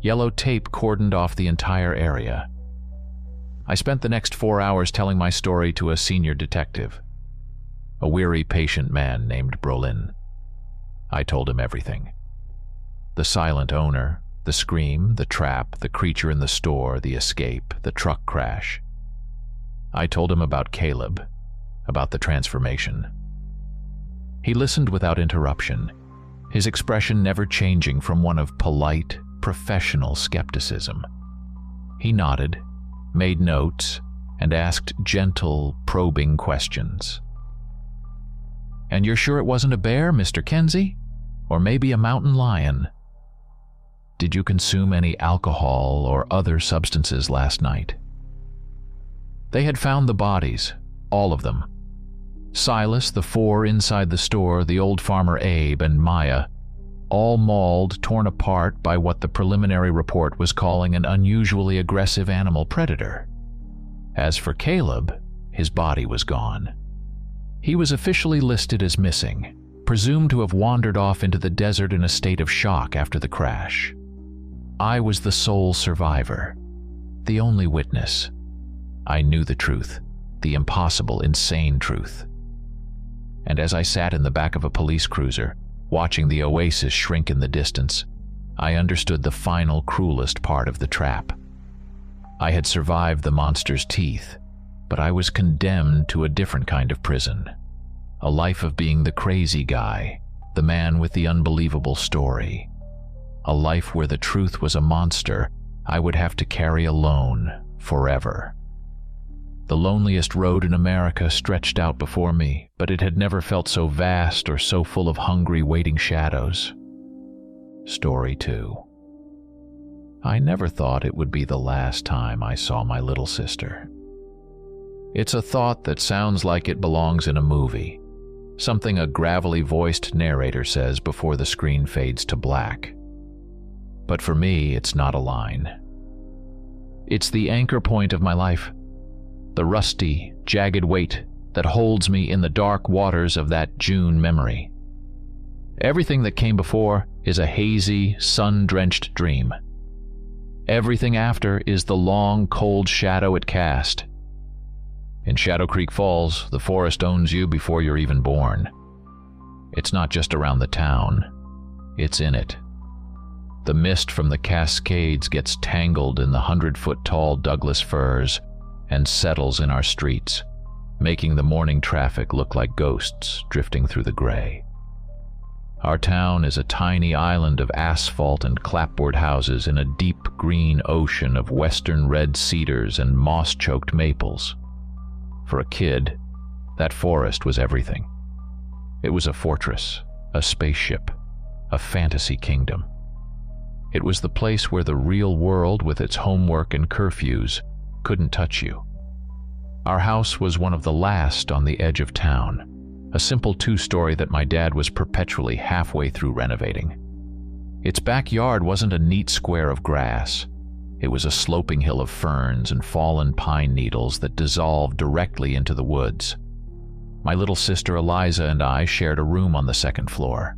[SPEAKER 1] Yellow tape cordoned off the entire area. I spent the next 4 hours telling my story to a senior detective, a weary, patient man named Brolin. I told him everything. The silent owner, the scream, the trap, the creature in the store, the escape, the truck crash. I told him about Caleb, about the transformation. He listened without interruption, his expression never changing from one of polite, professional skepticism. He nodded, made notes, and asked gentle, probing questions. "And you're sure it wasn't a bear, Mr. Kenzie? Or maybe a mountain lion? Did you consume any alcohol or other substances last night?" They had found the bodies, all of them. Silas, the 4 inside the store, the old farmer Abe, and Maya, all mauled, torn apart by what the preliminary report was calling an unusually aggressive animal predator. As for Caleb, his body was gone. He was officially listed as missing, presumed to have wandered off into the desert in a state of shock after the crash. I was the sole survivor, the only witness. I knew the truth, the impossible, insane truth. And as I sat in the back of a police cruiser, watching the oasis shrink in the distance, I understood the final, cruelest part of the trap. I had survived the monster's teeth, but I was condemned to a different kind of prison. A life of being the crazy guy, the man with the unbelievable story. A life where the truth was a monster I would have to carry alone forever. The loneliest road in America stretched out before me, but it had never felt so vast or so full of hungry, waiting shadows. Story 2. I never thought it would be the last time I saw my little sister. It's a thought that sounds like it belongs in a movie, something a gravelly-voiced narrator says before the screen fades to black. But for me, it's not a line. It's the anchor point of my life, the rusty, jagged weight that holds me in the dark waters of that June memory. Everything that came before is a hazy, sun-drenched dream. Everything after is the long, cold shadow it cast. In Shadow Creek Falls, the forest owns you before you're even born. It's not just around the town, it's in it. The mist from the Cascades gets tangled in the 100-foot-tall Douglas firs and settles in our streets, making the morning traffic look like ghosts drifting through the gray. Our town is a tiny island of asphalt and clapboard houses in a deep green ocean of western red cedars and moss-choked maples. For a kid, that forest was everything. It was a fortress, a spaceship, a fantasy kingdom. It was the place where the real world, with its homework and curfews, couldn't touch you. Our house was one of the last on the edge of town, a simple 2-story that my dad was perpetually halfway through renovating. Its backyard wasn't a neat square of grass. It was a sloping hill of ferns and fallen pine needles that dissolved directly into the woods. My little sister Eliza and I shared a room on the second floor.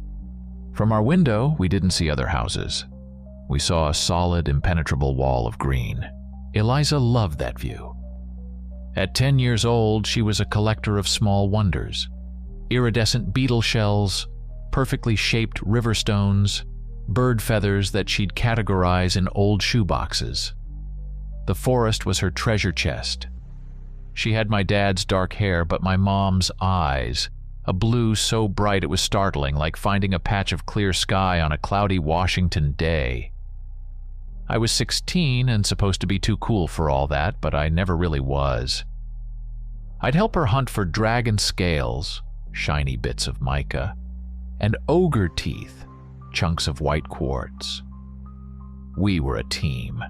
[SPEAKER 1] From our window, we didn't see other houses. We saw a solid, impenetrable wall of green. Eliza loved that view. At 10 years old, she was a collector of small wonders. Iridescent beetle shells, perfectly shaped river stones, bird feathers that she'd categorize in old shoeboxes. The forest was her treasure chest. She had my dad's dark hair, but my mom's eyes, a blue so bright it was startling, like finding a patch of clear sky on a cloudy Washington day. I was 16 and supposed to be too cool for all that, but I never really was. I'd help her hunt for dragon scales, shiny bits of mica, and ogre teeth, chunks of white quartz. We were a team.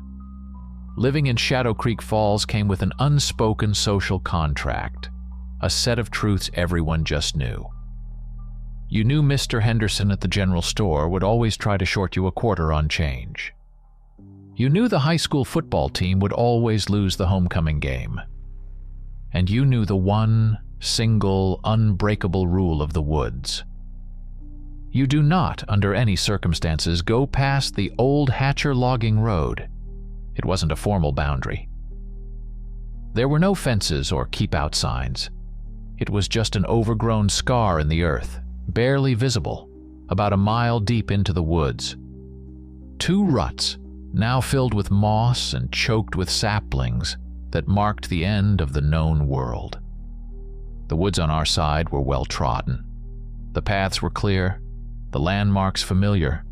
[SPEAKER 1] Living in Shadow Creek Falls came with an unspoken social contract, a set of truths everyone just knew. You knew Mr. Henderson at the general store would always try to short you a quarter on change. You knew the high school football team would always lose the homecoming game. And you knew the one, single, unbreakable rule of the woods. You do not, under any circumstances, go past the old Hatcher logging road. It wasn't a formal boundary. There were no fences or keep-out signs. It was just an overgrown scar in the earth, barely visible, about a mile deep into the woods. 2 ruts, now filled with moss and choked with saplings, that marked the end of the known world. The woods on our side were well trodden. The paths were clear, the landmarks familiar.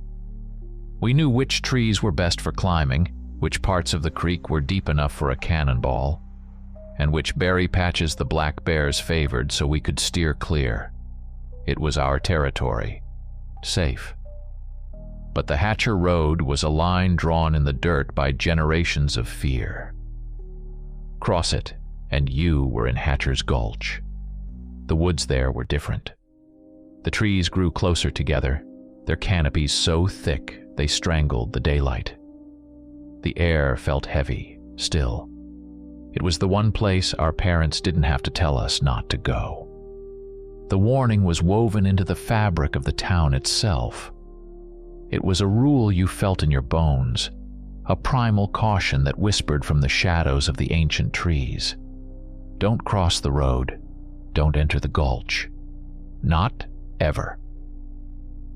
[SPEAKER 1] We knew which trees were best for climbing, which parts of the creek were deep enough for a cannonball, and which berry patches the black bears favored so we could steer clear. It was our territory, safe. But the Hatcher Road was a line drawn in the dirt by generations of fear. Cross it, and you were in Hatcher's Gulch. The woods there were different. The trees grew closer together, their canopies so thick they strangled the daylight. The air felt heavy, still. It was the one place our parents didn't have to tell us not to go. The warning was woven into the fabric of the town itself. It was a rule you felt in your bones, a primal caution that whispered from the shadows of the ancient trees. Don't cross the road. Don't enter the gulch. Not ever.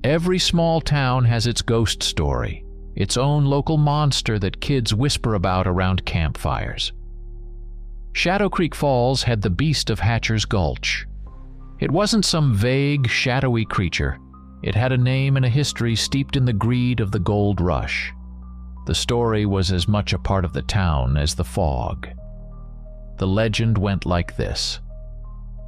[SPEAKER 1] Every small town has its ghost story, its own local monster that kids whisper about around campfires. Shadow Creek Falls had the beast of Hatcher's Gulch. It wasn't some vague, shadowy creature. It had a name and a history steeped in the greed of the gold rush. The story was as much a part of the town as the fog. The legend went like this.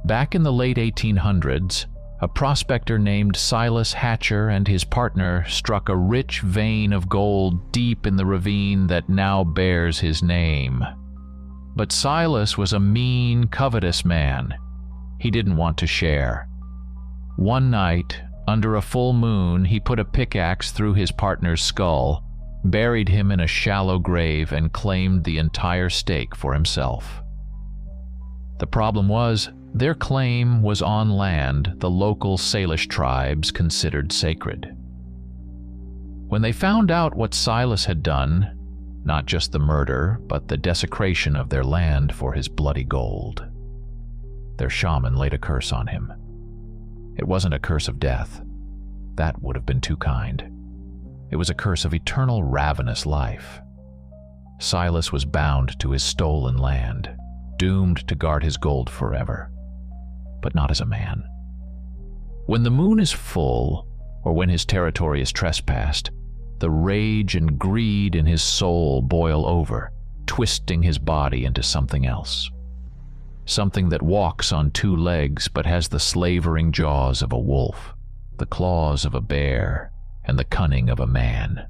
[SPEAKER 1] Back in the late 1800s, a prospector named Silas Hatcher and his partner struck a rich vein of gold deep in the ravine that now bears his name. But Silas was a mean, covetous man. He didn't want to share. One night, under a full moon, he put a pickaxe through his partner's skull, buried him in a shallow grave, and claimed the entire stake for himself. The problem was, their claim was on land the local Salish tribes considered sacred. When they found out what Silas had done, not just the murder, but the desecration of their land for his bloody gold, their shaman laid a curse on him. It wasn't a curse of death. That would have been too kind. It was a curse of eternal ravenous life. Silas was bound to his stolen land, doomed to guard his gold forever, but not as a man. When the moon is full, or when his territory is trespassed, the rage and greed in his soul boil over, twisting his body into something else. Something that walks on 2 legs but has the slavering jaws of a wolf, the claws of a bear, and the cunning of a man.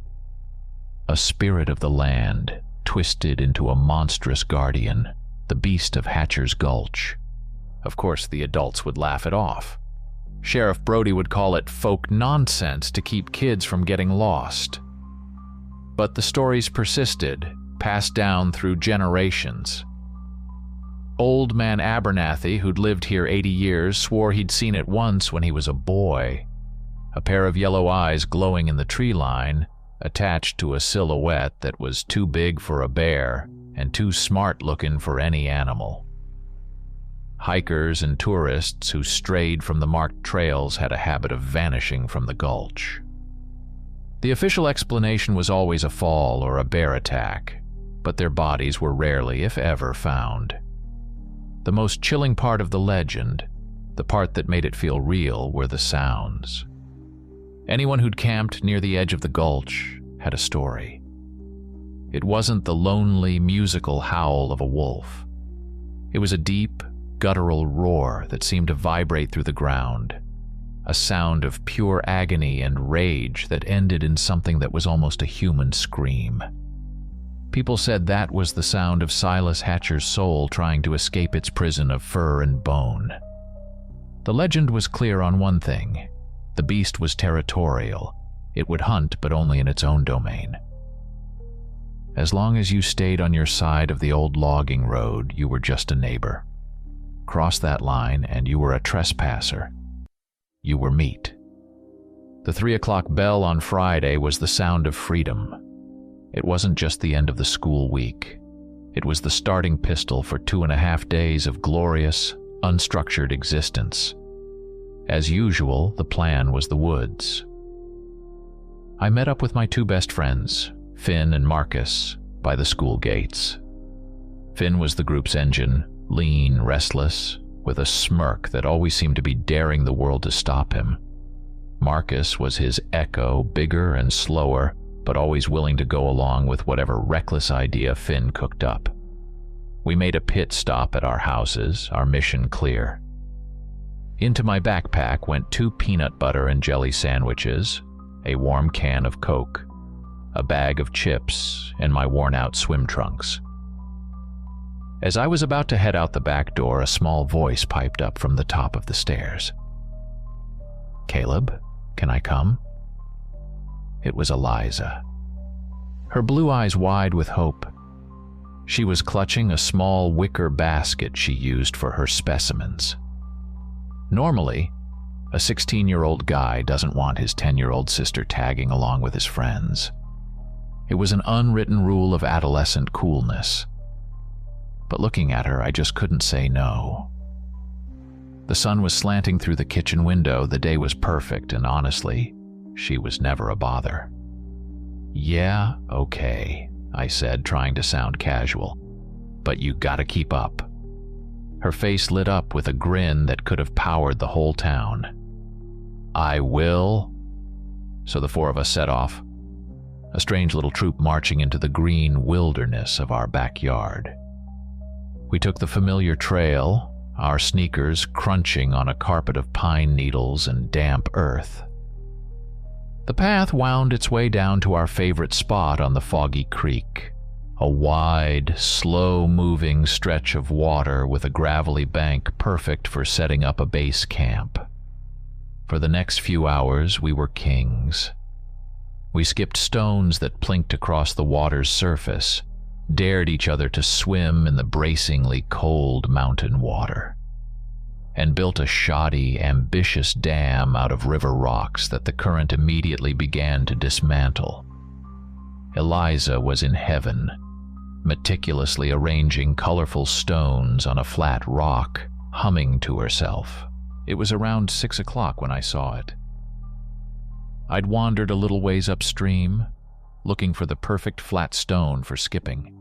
[SPEAKER 1] A spirit of the land, twisted into a monstrous guardian, the beast of Hatcher's Gulch. Of course, the adults would laugh it off. Sheriff Brody would call it folk nonsense to keep kids from getting lost. But the stories persisted, passed down through generations. Old Man Abernathy, who'd lived here 80 years, swore he'd seen it once when he was a boy. A pair of yellow eyes glowing in the tree line, attached to a silhouette that was too big for a bear and too smart-looking for any animal. Hikers and tourists who strayed from the marked trails had a habit of vanishing from the gulch. The official explanation was always a fall or a bear attack, but their bodies were rarely, if ever, found. The most chilling part of the legend, the part that made it feel real, were the sounds. Anyone who'd camped near the edge of the gulch had a story. It wasn't the lonely, musical howl of a wolf. It was a deep, guttural roar that seemed to vibrate through the ground, a sound of pure agony and rage that ended in something that was almost a human scream. People said that was the sound of Silas Hatcher's soul trying to escape its prison of fur and bone. The legend was clear on one thing: the beast was territorial. It would hunt, but only in its own domain. As long as you stayed on your side of the old logging road, you were just a neighbor. Cross that line and you were a trespasser. You were meat. The 3 o'clock bell on Friday was the sound of freedom. It wasn't just the end of the school week. It was the starting pistol for 2.5 days of glorious, unstructured existence. As usual, the plan was the woods. I met up with my 2 best friends, Finn and Marcus, by the school gates. Finn was the group's engine, lean, restless, with a smirk that always seemed to be daring the world to stop him. Marcus was his echo, bigger and slower, but always willing to go along with whatever reckless idea Finn cooked up. We made a pit stop at our houses, our mission clear. Into my backpack went 2 peanut butter and jelly sandwiches, a warm can of Coke, a bag of chips, and my worn-out swim trunks. As I was about to head out the back door, a small voice piped up from the top of the stairs. "Caleb, can I come?" It was Eliza. Her blue eyes wide with hope. She was clutching a small wicker basket she used for her specimens. Normally, a 16-year-old guy doesn't want his 10-year-old sister tagging along with his friends. It was an unwritten rule of adolescent coolness. But looking at her, I just couldn't say no. The sun was slanting through the kitchen window, the day was perfect, and honestly, she was never a bother. "Yeah, okay," I said, trying to sound casual. "But you gotta keep up." Her face lit up with a grin that could have powered the whole town. "I will." So the 4 of us set off, a strange little troop marching into the green wilderness of our backyard. We took the familiar trail, our sneakers crunching on a carpet of pine needles and damp earth. The path wound its way down to our favorite spot on the foggy creek, a wide, slow-moving stretch of water with a gravelly bank perfect for setting up a base camp. For the next few hours, we were kings. We skipped stones that plinked across the water's surface, dared each other to swim in the bracingly cold mountain water, and built a shoddy, ambitious dam out of river rocks that the current immediately began to dismantle. Eliza was in heaven, meticulously arranging colorful stones on a flat rock, humming to herself. It was around 6 o'clock when I saw it. I'd wandered a little ways upstream, looking for the perfect flat stone for skipping.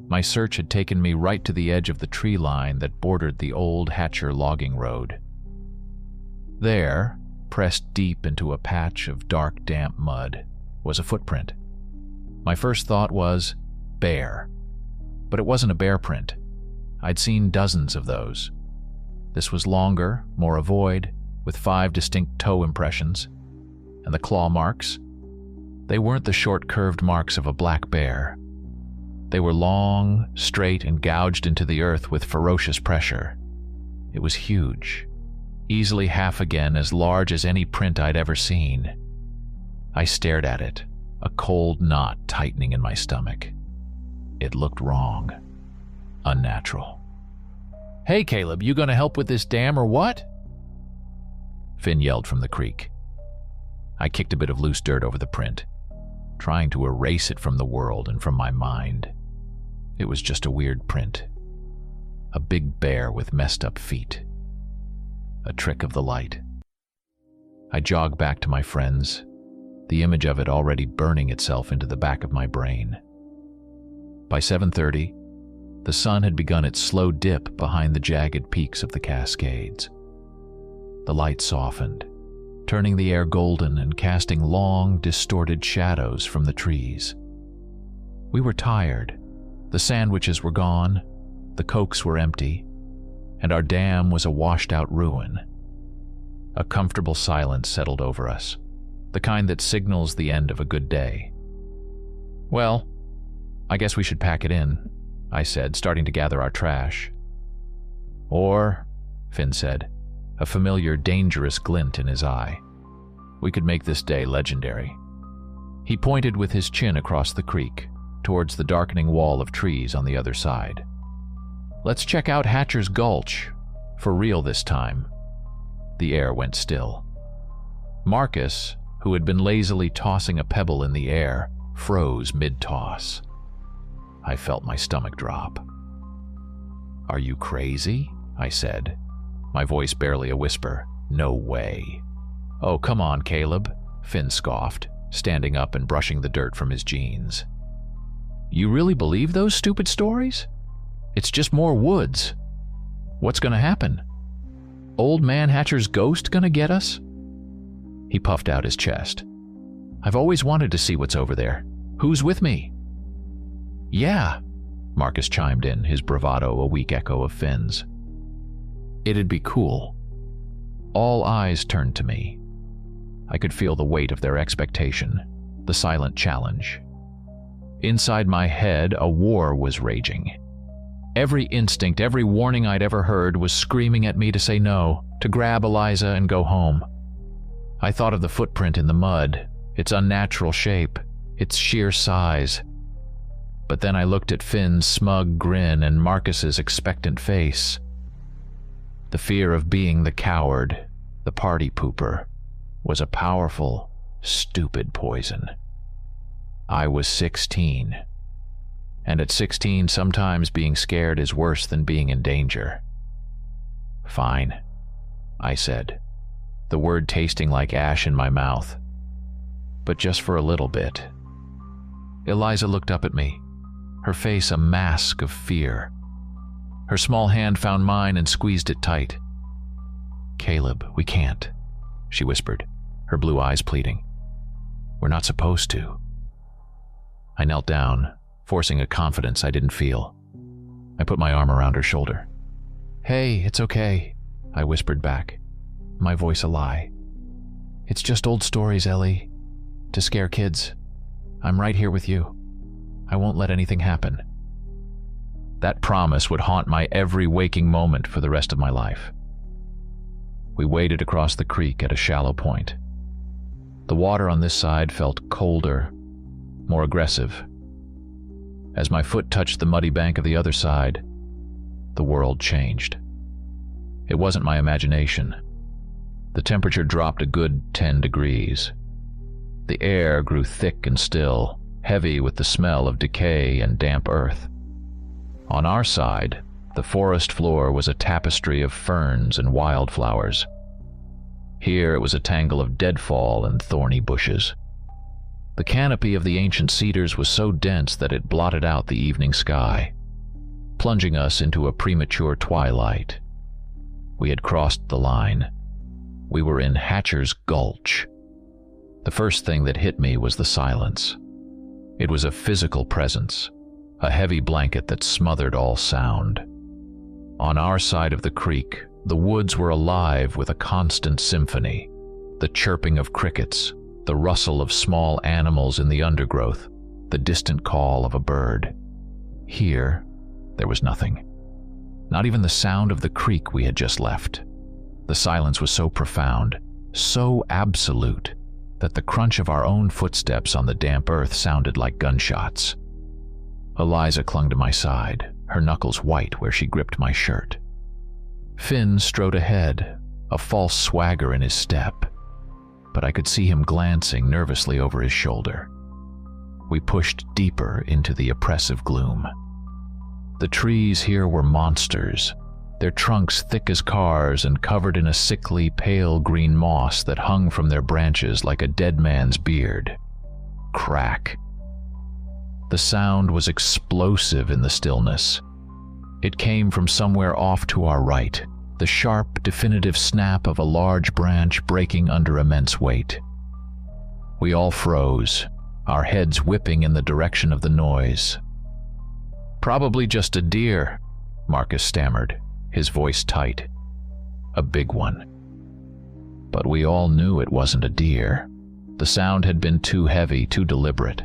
[SPEAKER 1] My search had taken me right to the edge of the tree line that bordered the old Hatcher logging road. There, pressed deep into a patch of dark, damp mud, was a footprint. My first thought was, bear. But it wasn't a bear print. I'd seen dozens of those. This was longer, more ovoid, with 5 distinct toe impressions. And the claw marks? They weren't the short, curved marks of a black bear. They were long, straight, and gouged into the earth with ferocious pressure. It was huge, easily half again as large as any print I'd ever seen. I stared at it, a cold knot tightening in my stomach. It looked wrong, unnatural. "Hey, Caleb, you gonna help with this dam or what?" Finn yelled from the creek. I kicked a bit of loose dirt over the print, trying to erase it from the world and from my mind. It was just a weird print. A big bear with messed up feet. A trick of the light. I jogged back to my friends, the image of it already burning itself into the back of my brain. By 7:30, the sun had begun its slow dip behind the jagged peaks of the Cascades. The light softened, turning the air golden and casting long, distorted shadows from the trees. We were tired. The sandwiches were gone, the Cokes were empty, and our dam was a washed-out ruin. A comfortable silence settled over us, the kind that signals the end of a good day. "Well, I guess we should pack it in," I said, starting to gather our trash. "Or," Finn said, a familiar, dangerous glint in his eye, "we could make this day legendary." He pointed with his chin across the creek, towards the darkening wall of trees on the other side. "Let's check out Hatcher's Gulch, for real this time." The air went still. Marcus, who had been lazily tossing a pebble in the air, froze mid-toss. I felt my stomach drop. "Are you crazy?" I said, my voice barely a whisper. "No way." "Oh, come on, Caleb," Finn scoffed, standing up and brushing the dirt from his jeans. "You really believe those stupid stories? It's just more woods. What's gonna happen? Old Man Hatcher's ghost gonna get us?" He puffed out his chest. "I've always wanted to see what's over there. Who's with me?" "Yeah," Marcus chimed in, his bravado a weak echo of Finn's. It'd be cool. All eyes turned to me. I could feel the weight of their expectation, the silent challenge. Inside my head, a war was raging. Every instinct, every warning I'd ever heard was screaming at me to say no, to grab Eliza and go home. I thought of the footprint in the mud, its unnatural shape, its sheer size. But then I looked at Finn's smug grin and Marcus's expectant face. The fear of being the coward, the party pooper, was a powerful, stupid poison. I was 16. And at 16, sometimes being scared is worse than being in danger. "Fine," I said, the word tasting like ash in my mouth. "But just for a little bit." Eliza looked up at me, her face a mask of fear. Her small hand found mine and squeezed it tight. "Caleb, we can't," she whispered, her blue eyes pleading. "We're not supposed to." I knelt down, forcing a confidence I didn't feel. I put my arm around her shoulder. "Hey, it's okay," I whispered back, my voice a lie. "It's just old stories, Ellie, to scare kids. I'm right here with you. I won't let anything happen." That promise would haunt my every waking moment for the rest of my life. We waded across the creek at a shallow point. The water on this side felt colder, more aggressive. As my foot touched the muddy bank of the other side, the world changed. It wasn't my imagination. The temperature dropped a good 10 degrees. The air grew thick and still, heavy with the smell of decay and damp earth. On our side, the forest floor was a tapestry of ferns and wildflowers. Here it was a tangle of deadfall and thorny bushes. The canopy of the ancient cedars was so dense that it blotted out the evening sky, plunging us into a premature twilight. We had crossed the line. We were in Hatcher's Gulch. The first thing that hit me was the silence. It was a physical presence, a heavy blanket that smothered all sound. On our side of the creek, the woods were alive with a constant symphony, the chirping of crickets, the rustle of small animals in the undergrowth, the distant call of a bird. Here, there was nothing. Not even the sound of the creek we had just left. The silence was so profound, so absolute, that the crunch of our own footsteps on the damp earth sounded like gunshots. Eliza clung to my side, her knuckles white where she gripped my shirt. Finn strode ahead, a false swagger in his step, but I could see him glancing nervously over his shoulder. We pushed deeper into the oppressive gloom. The trees here were monsters, their trunks thick as cars and covered in a sickly, pale green moss that hung from their branches like a dead man's beard. Crack. The sound was explosive in the stillness. It came from somewhere off to our right, the sharp, definitive snap of a large branch breaking under immense weight. We all froze, our heads whipping in the direction of the noise. "Probably just a deer," Marcus stammered, his voice tight. "A big one." But we all knew it wasn't a deer. The sound had been too heavy, too deliberate.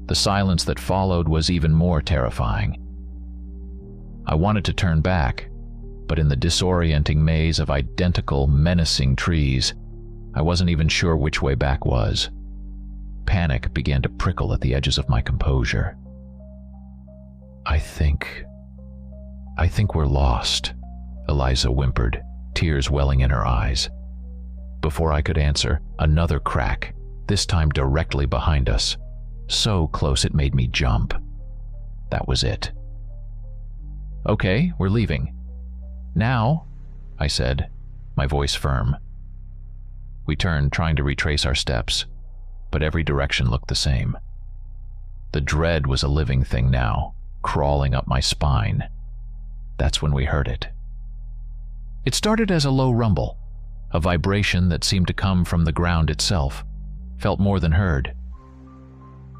[SPEAKER 1] The silence that followed was even more terrifying. I wanted to turn back, but in the disorienting maze of identical, menacing trees, I wasn't even sure which way back was. Panic began to prickle at the edges of my composure. I think we're lost," Eliza whimpered, tears welling in her eyes. Before I could answer, another crack, this time directly behind us, so close it made me jump. That was it. "Okay, we're leaving. Now," I said, my voice firm. We turned, trying to retrace our steps, but every direction looked the same. The dread was a living thing now, crawling up my spine. That's when we heard it. It started as a low rumble, a vibration that seemed to come from the ground itself, felt more than heard.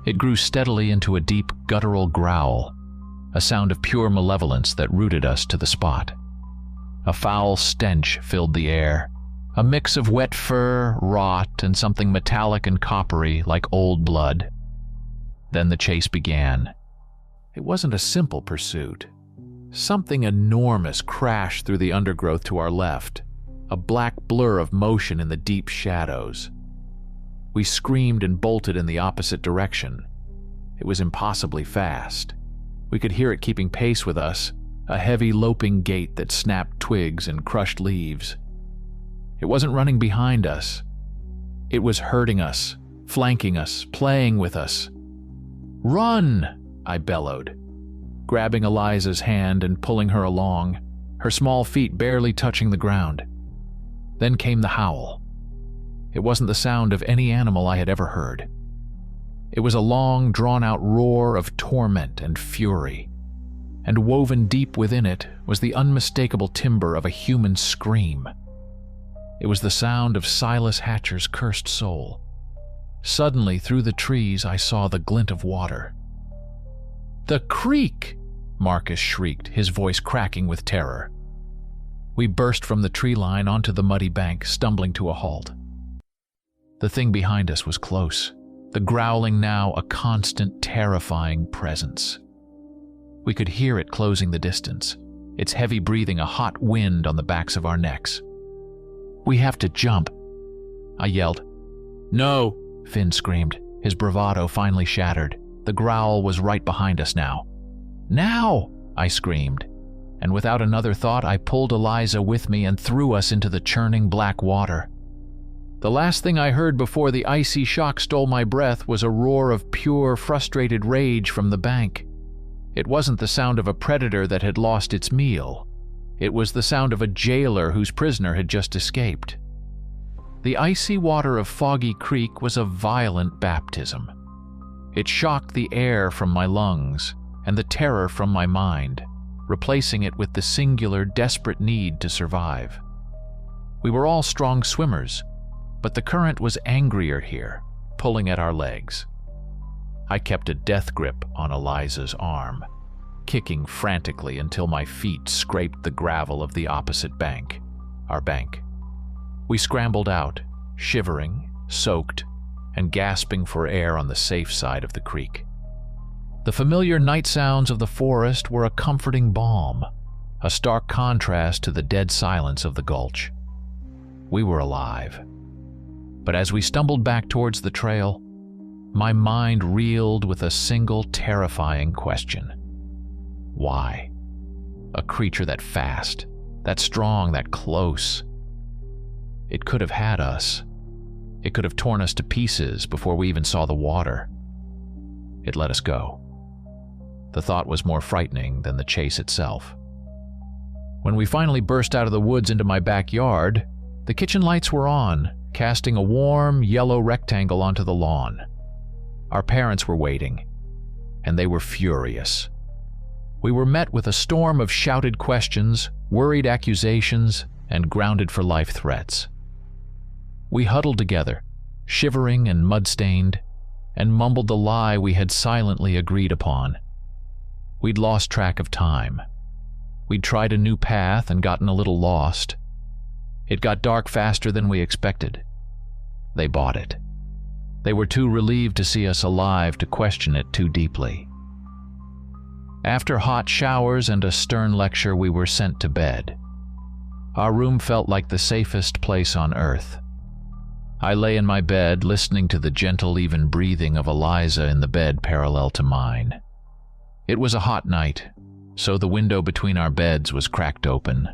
[SPEAKER 1] It grew steadily into a deep, guttural growl, a sound of pure malevolence that rooted us to the spot. A foul stench filled the air, a mix of wet fur, rot, and something metallic and coppery like old blood. Then the chase began. It wasn't a simple pursuit. Something enormous crashed through the undergrowth to our left, a black blur of motion in the deep shadows. We screamed and bolted in the opposite direction. It was impossibly fast. We could hear it keeping pace with us, a heavy loping gait that snapped twigs and crushed leaves. It wasn't running behind us. It was herding us, flanking us, playing with us. "Run!" I bellowed, grabbing Eliza's hand and pulling her along, her small feet barely touching the ground. Then came the howl. It wasn't the sound of any animal I had ever heard. It was a long, drawn-out roar of torment and fury, and woven deep within it was the unmistakable timbre of a human scream. It was the sound of Silas Hatcher's cursed soul. Suddenly, through the trees, I saw the glint of water. "The creek!" Marcus shrieked, his voice cracking with terror. We burst from the tree line onto the muddy bank, stumbling to a halt. The thing behind us was close, the growling now a constant, terrifying presence. We could hear it closing the distance, its heavy breathing a hot wind on the backs of our necks. "We have to jump," I yelled. "No," Finn screamed, his bravado finally shattered. The growl was right behind us now. "Now!" I screamed, and without another thought I pulled Eliza with me and threw us into the churning black water. The last thing I heard before the icy shock stole my breath was a roar of pure, frustrated rage from the bank. It wasn't the sound of a predator that had lost its meal. It was the sound of a jailer whose prisoner had just escaped. The icy water of Foggy Creek was a violent baptism. It shocked the air from my lungs and the terror from my mind, replacing it with the singular, desperate need to survive. We were all strong swimmers, but the current was angrier here, pulling at our legs. I kept a death grip on Eliza's arm, kicking frantically until my feet scraped the gravel of the opposite bank, our bank. We scrambled out, shivering, soaked, and gasping for air on the safe side of the creek. The familiar night sounds of the forest were a comforting balm, a stark contrast to the dead silence of the gulch. We were alive. But as we stumbled back towards the trail, my mind reeled with a single terrifying question. Why? A creature that fast, that strong, that close. It could have had us. It could have torn us to pieces before we even saw the water. It let us go. The thought was more frightening than the chase itself. When we finally burst out of the woods into my backyard, the kitchen lights were on, casting a warm, yellow rectangle onto the lawn. Our parents were waiting, and they were furious. We were met with a storm of shouted questions, worried accusations, and grounded-for-life threats. We huddled together, shivering and mud-stained, and mumbled the lie we had silently agreed upon. We'd lost track of time. We'd tried a new path and gotten a little lost. It got dark faster than we expected. They bought it. They were too relieved to see us alive to question it too deeply. After hot showers and a stern lecture, we were sent to bed. Our room felt like the safest place on earth. I lay in my bed, listening to the gentle, even breathing of Eliza in the bed parallel to mine. It was a hot night, so the window between our beds was cracked open,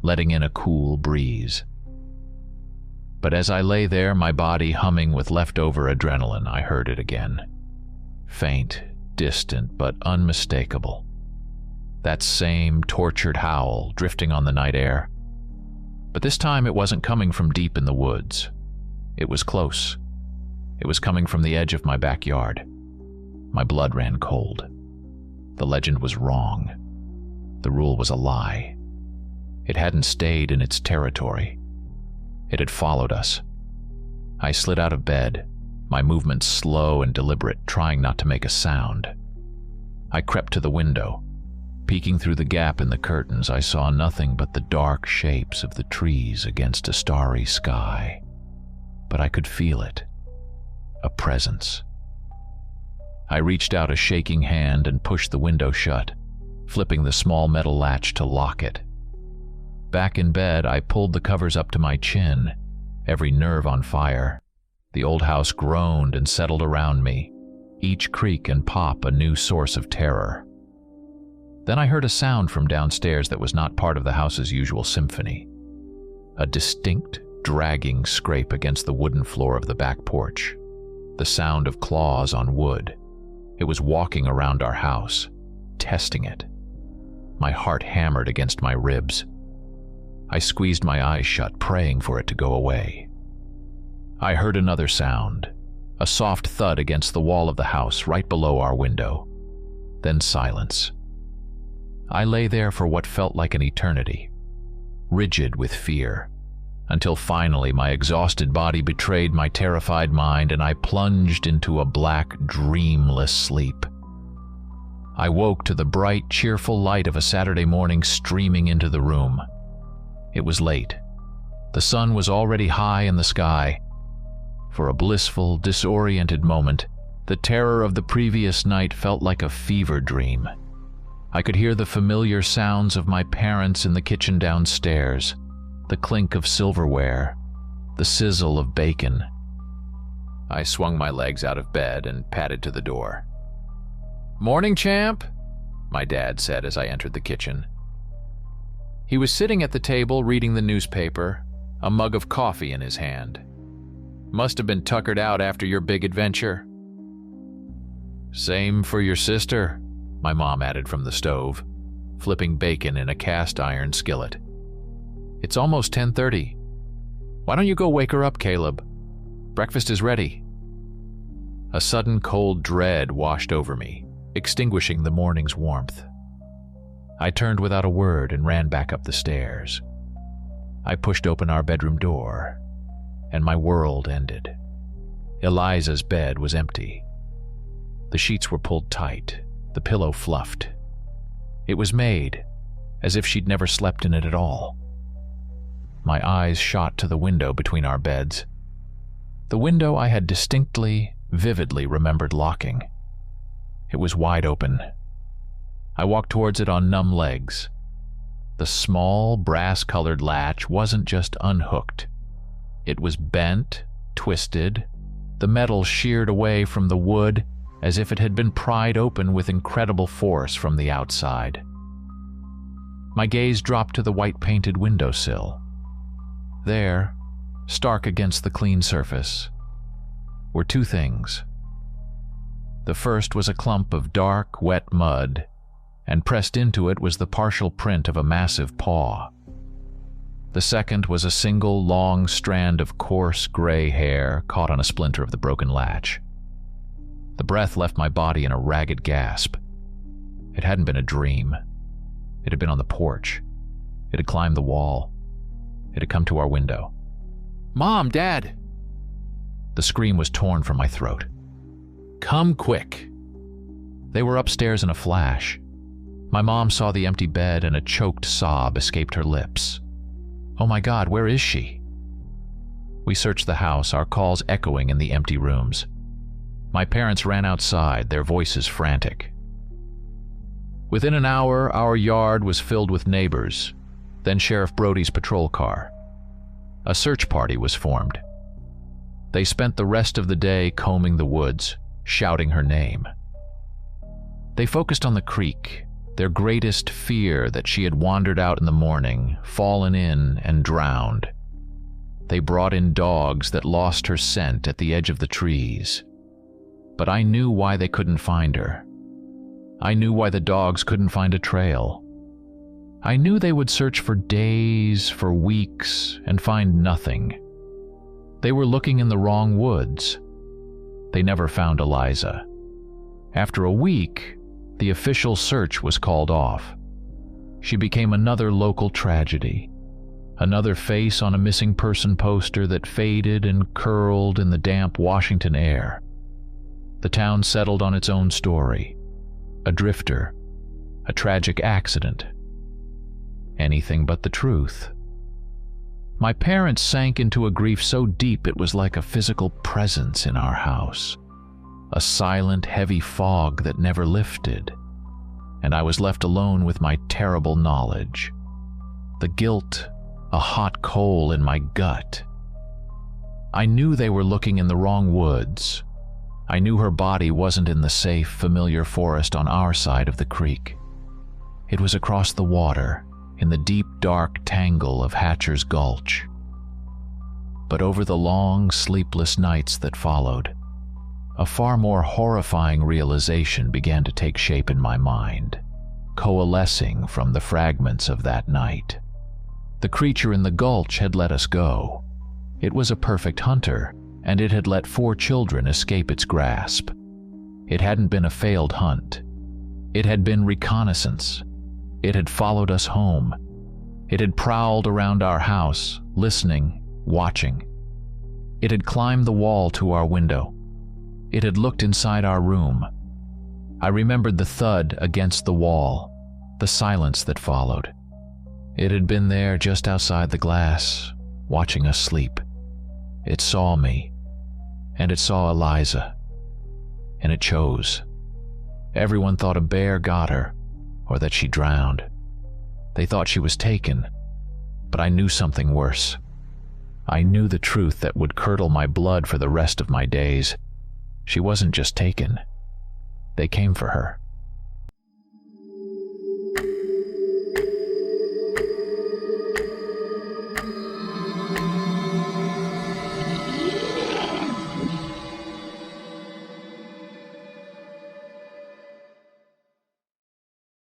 [SPEAKER 1] letting in a cool breeze. But as I lay there, my body humming with leftover adrenaline, I heard it again. Faint, distant, but unmistakable. That same tortured howl drifting on the night air. But this time it wasn't coming from deep in the woods. It was close. It was coming from the edge of my backyard. My blood ran cold. The legend was wrong. The rule was a lie. It hadn't stayed in its territory. It had followed us. I slid out of bed, my movements slow and deliberate, trying not to make a sound. I crept to the window. Peeking through the gap in the curtains, I saw nothing but the dark shapes of the trees against a starry sky. But I could feel it. A presence. I reached out a shaking hand and pushed the window shut, flipping the small metal latch to lock it. Back in bed, I pulled the covers up to my chin, every nerve on fire. The old house groaned and settled around me, each creak and pop a new source of terror. Then I heard a sound from downstairs that was not part of the house's usual symphony. A distinct, dragging scrape against the wooden floor of the back porch. The sound of claws on wood. It was walking around our house, testing it. My heart hammered against my ribs. I squeezed my eyes shut, praying for it to go away. I heard another sound, a soft thud against the wall of the house right below our window. Then silence. I lay there for what felt like an eternity, rigid with fear, until finally my exhausted body betrayed my terrified mind and I plunged into a black, dreamless sleep. I woke to the bright, cheerful light of a Saturday morning streaming into the room. It was late. The sun was already high in the sky. For a blissful, disoriented moment, the terror of the previous night felt like a fever dream. I could hear the familiar sounds of my parents in the kitchen downstairs, the clink of silverware, the sizzle of bacon. I swung my legs out of bed and padded to the door. "Morning, champ," my dad said as I entered the kitchen. He was sitting at the table reading the newspaper, a mug of coffee in his hand. "Must have been tuckered out after your big adventure." "Same for your sister," my mom added from the stove, flipping bacon in a cast-iron skillet. "It's almost 10:30. Why don't you go wake her up, Caleb? Breakfast is ready." A sudden cold dread washed over me, extinguishing the morning's warmth. I turned without a word and ran back up the stairs. I pushed open our bedroom door, and my world ended. Eliza's bed was empty. The sheets were pulled tight, the pillow fluffed. It was made as if she'd never slept in it at all. My eyes shot to the window between our beds. The window I had distinctly, vividly remembered locking. It was wide open. I walked towards it on numb legs. The small, brass-colored latch wasn't just unhooked. It was bent, twisted, the metal sheared away from the wood as if it had been pried open with incredible force from the outside. My gaze dropped to the white-painted windowsill. There, stark against the clean surface, were two things. The first was a clump of dark, wet mud, and pressed into it was the partial print of a massive paw. The second was a single long strand of coarse gray hair caught on a splinter of the broken latch. The breath left my body in a ragged gasp. It hadn't been a dream. It had been on the porch. It had climbed the wall. It had come to our window. "Mom, Dad!" The scream was torn from my throat. "Come quick!" They were upstairs in a flash. My mom saw the empty bed and a choked sob escaped her lips. "Oh my God, where is she?" We searched the house, our calls echoing in the empty rooms. My parents ran outside, their voices frantic. Within an hour, our yard was filled with neighbors, then Sheriff Brody's patrol car. A search party was formed. They spent the rest of the day combing the woods, shouting her name. They focused on the creek, their greatest fear that she had wandered out in the morning, fallen in, and drowned. They brought in dogs that lost her scent at the edge of the trees. But I knew why they couldn't find her. I knew why the dogs couldn't find a trail. I knew they would search for days, for weeks, and find nothing. They were looking in the wrong woods. They never found Eliza. After a week, the official search was called off. She became another local tragedy, another face on a missing person poster that faded and curled in the damp Washington air. The town settled on its own story. A drifter, a tragic accident. Anything but the truth. My parents sank into a grief so deep it was like a physical presence in our house. A silent, heavy fog that never lifted. And I was left alone with my terrible knowledge. The guilt, a hot coal in my gut. I knew they were looking in the wrong woods. I knew her body wasn't in the safe, familiar forest on our side of the creek. It was across the water, in the deep, dark tangle of Hatcher's Gulch. But over the long, sleepless nights that followed, a far more horrifying realization began to take shape in my mind, coalescing from the fragments of that night. The creature in the gulch had let us go. It was a perfect hunter, and it had let 4 children escape its grasp. It hadn't been a failed hunt. It had been reconnaissance. It had followed us home. It had prowled around our house, listening, watching. It had climbed the wall to our window. It had looked inside our room. I remembered the thud against the wall, the silence that followed. It had been there just outside the glass, watching us sleep. It saw me, and it saw Eliza, and it chose. Everyone thought a bear got her, or that she drowned. They thought she was taken, but I knew something worse. I knew the truth that would curdle my blood for the rest of my days. She wasn't just taken. They came for her.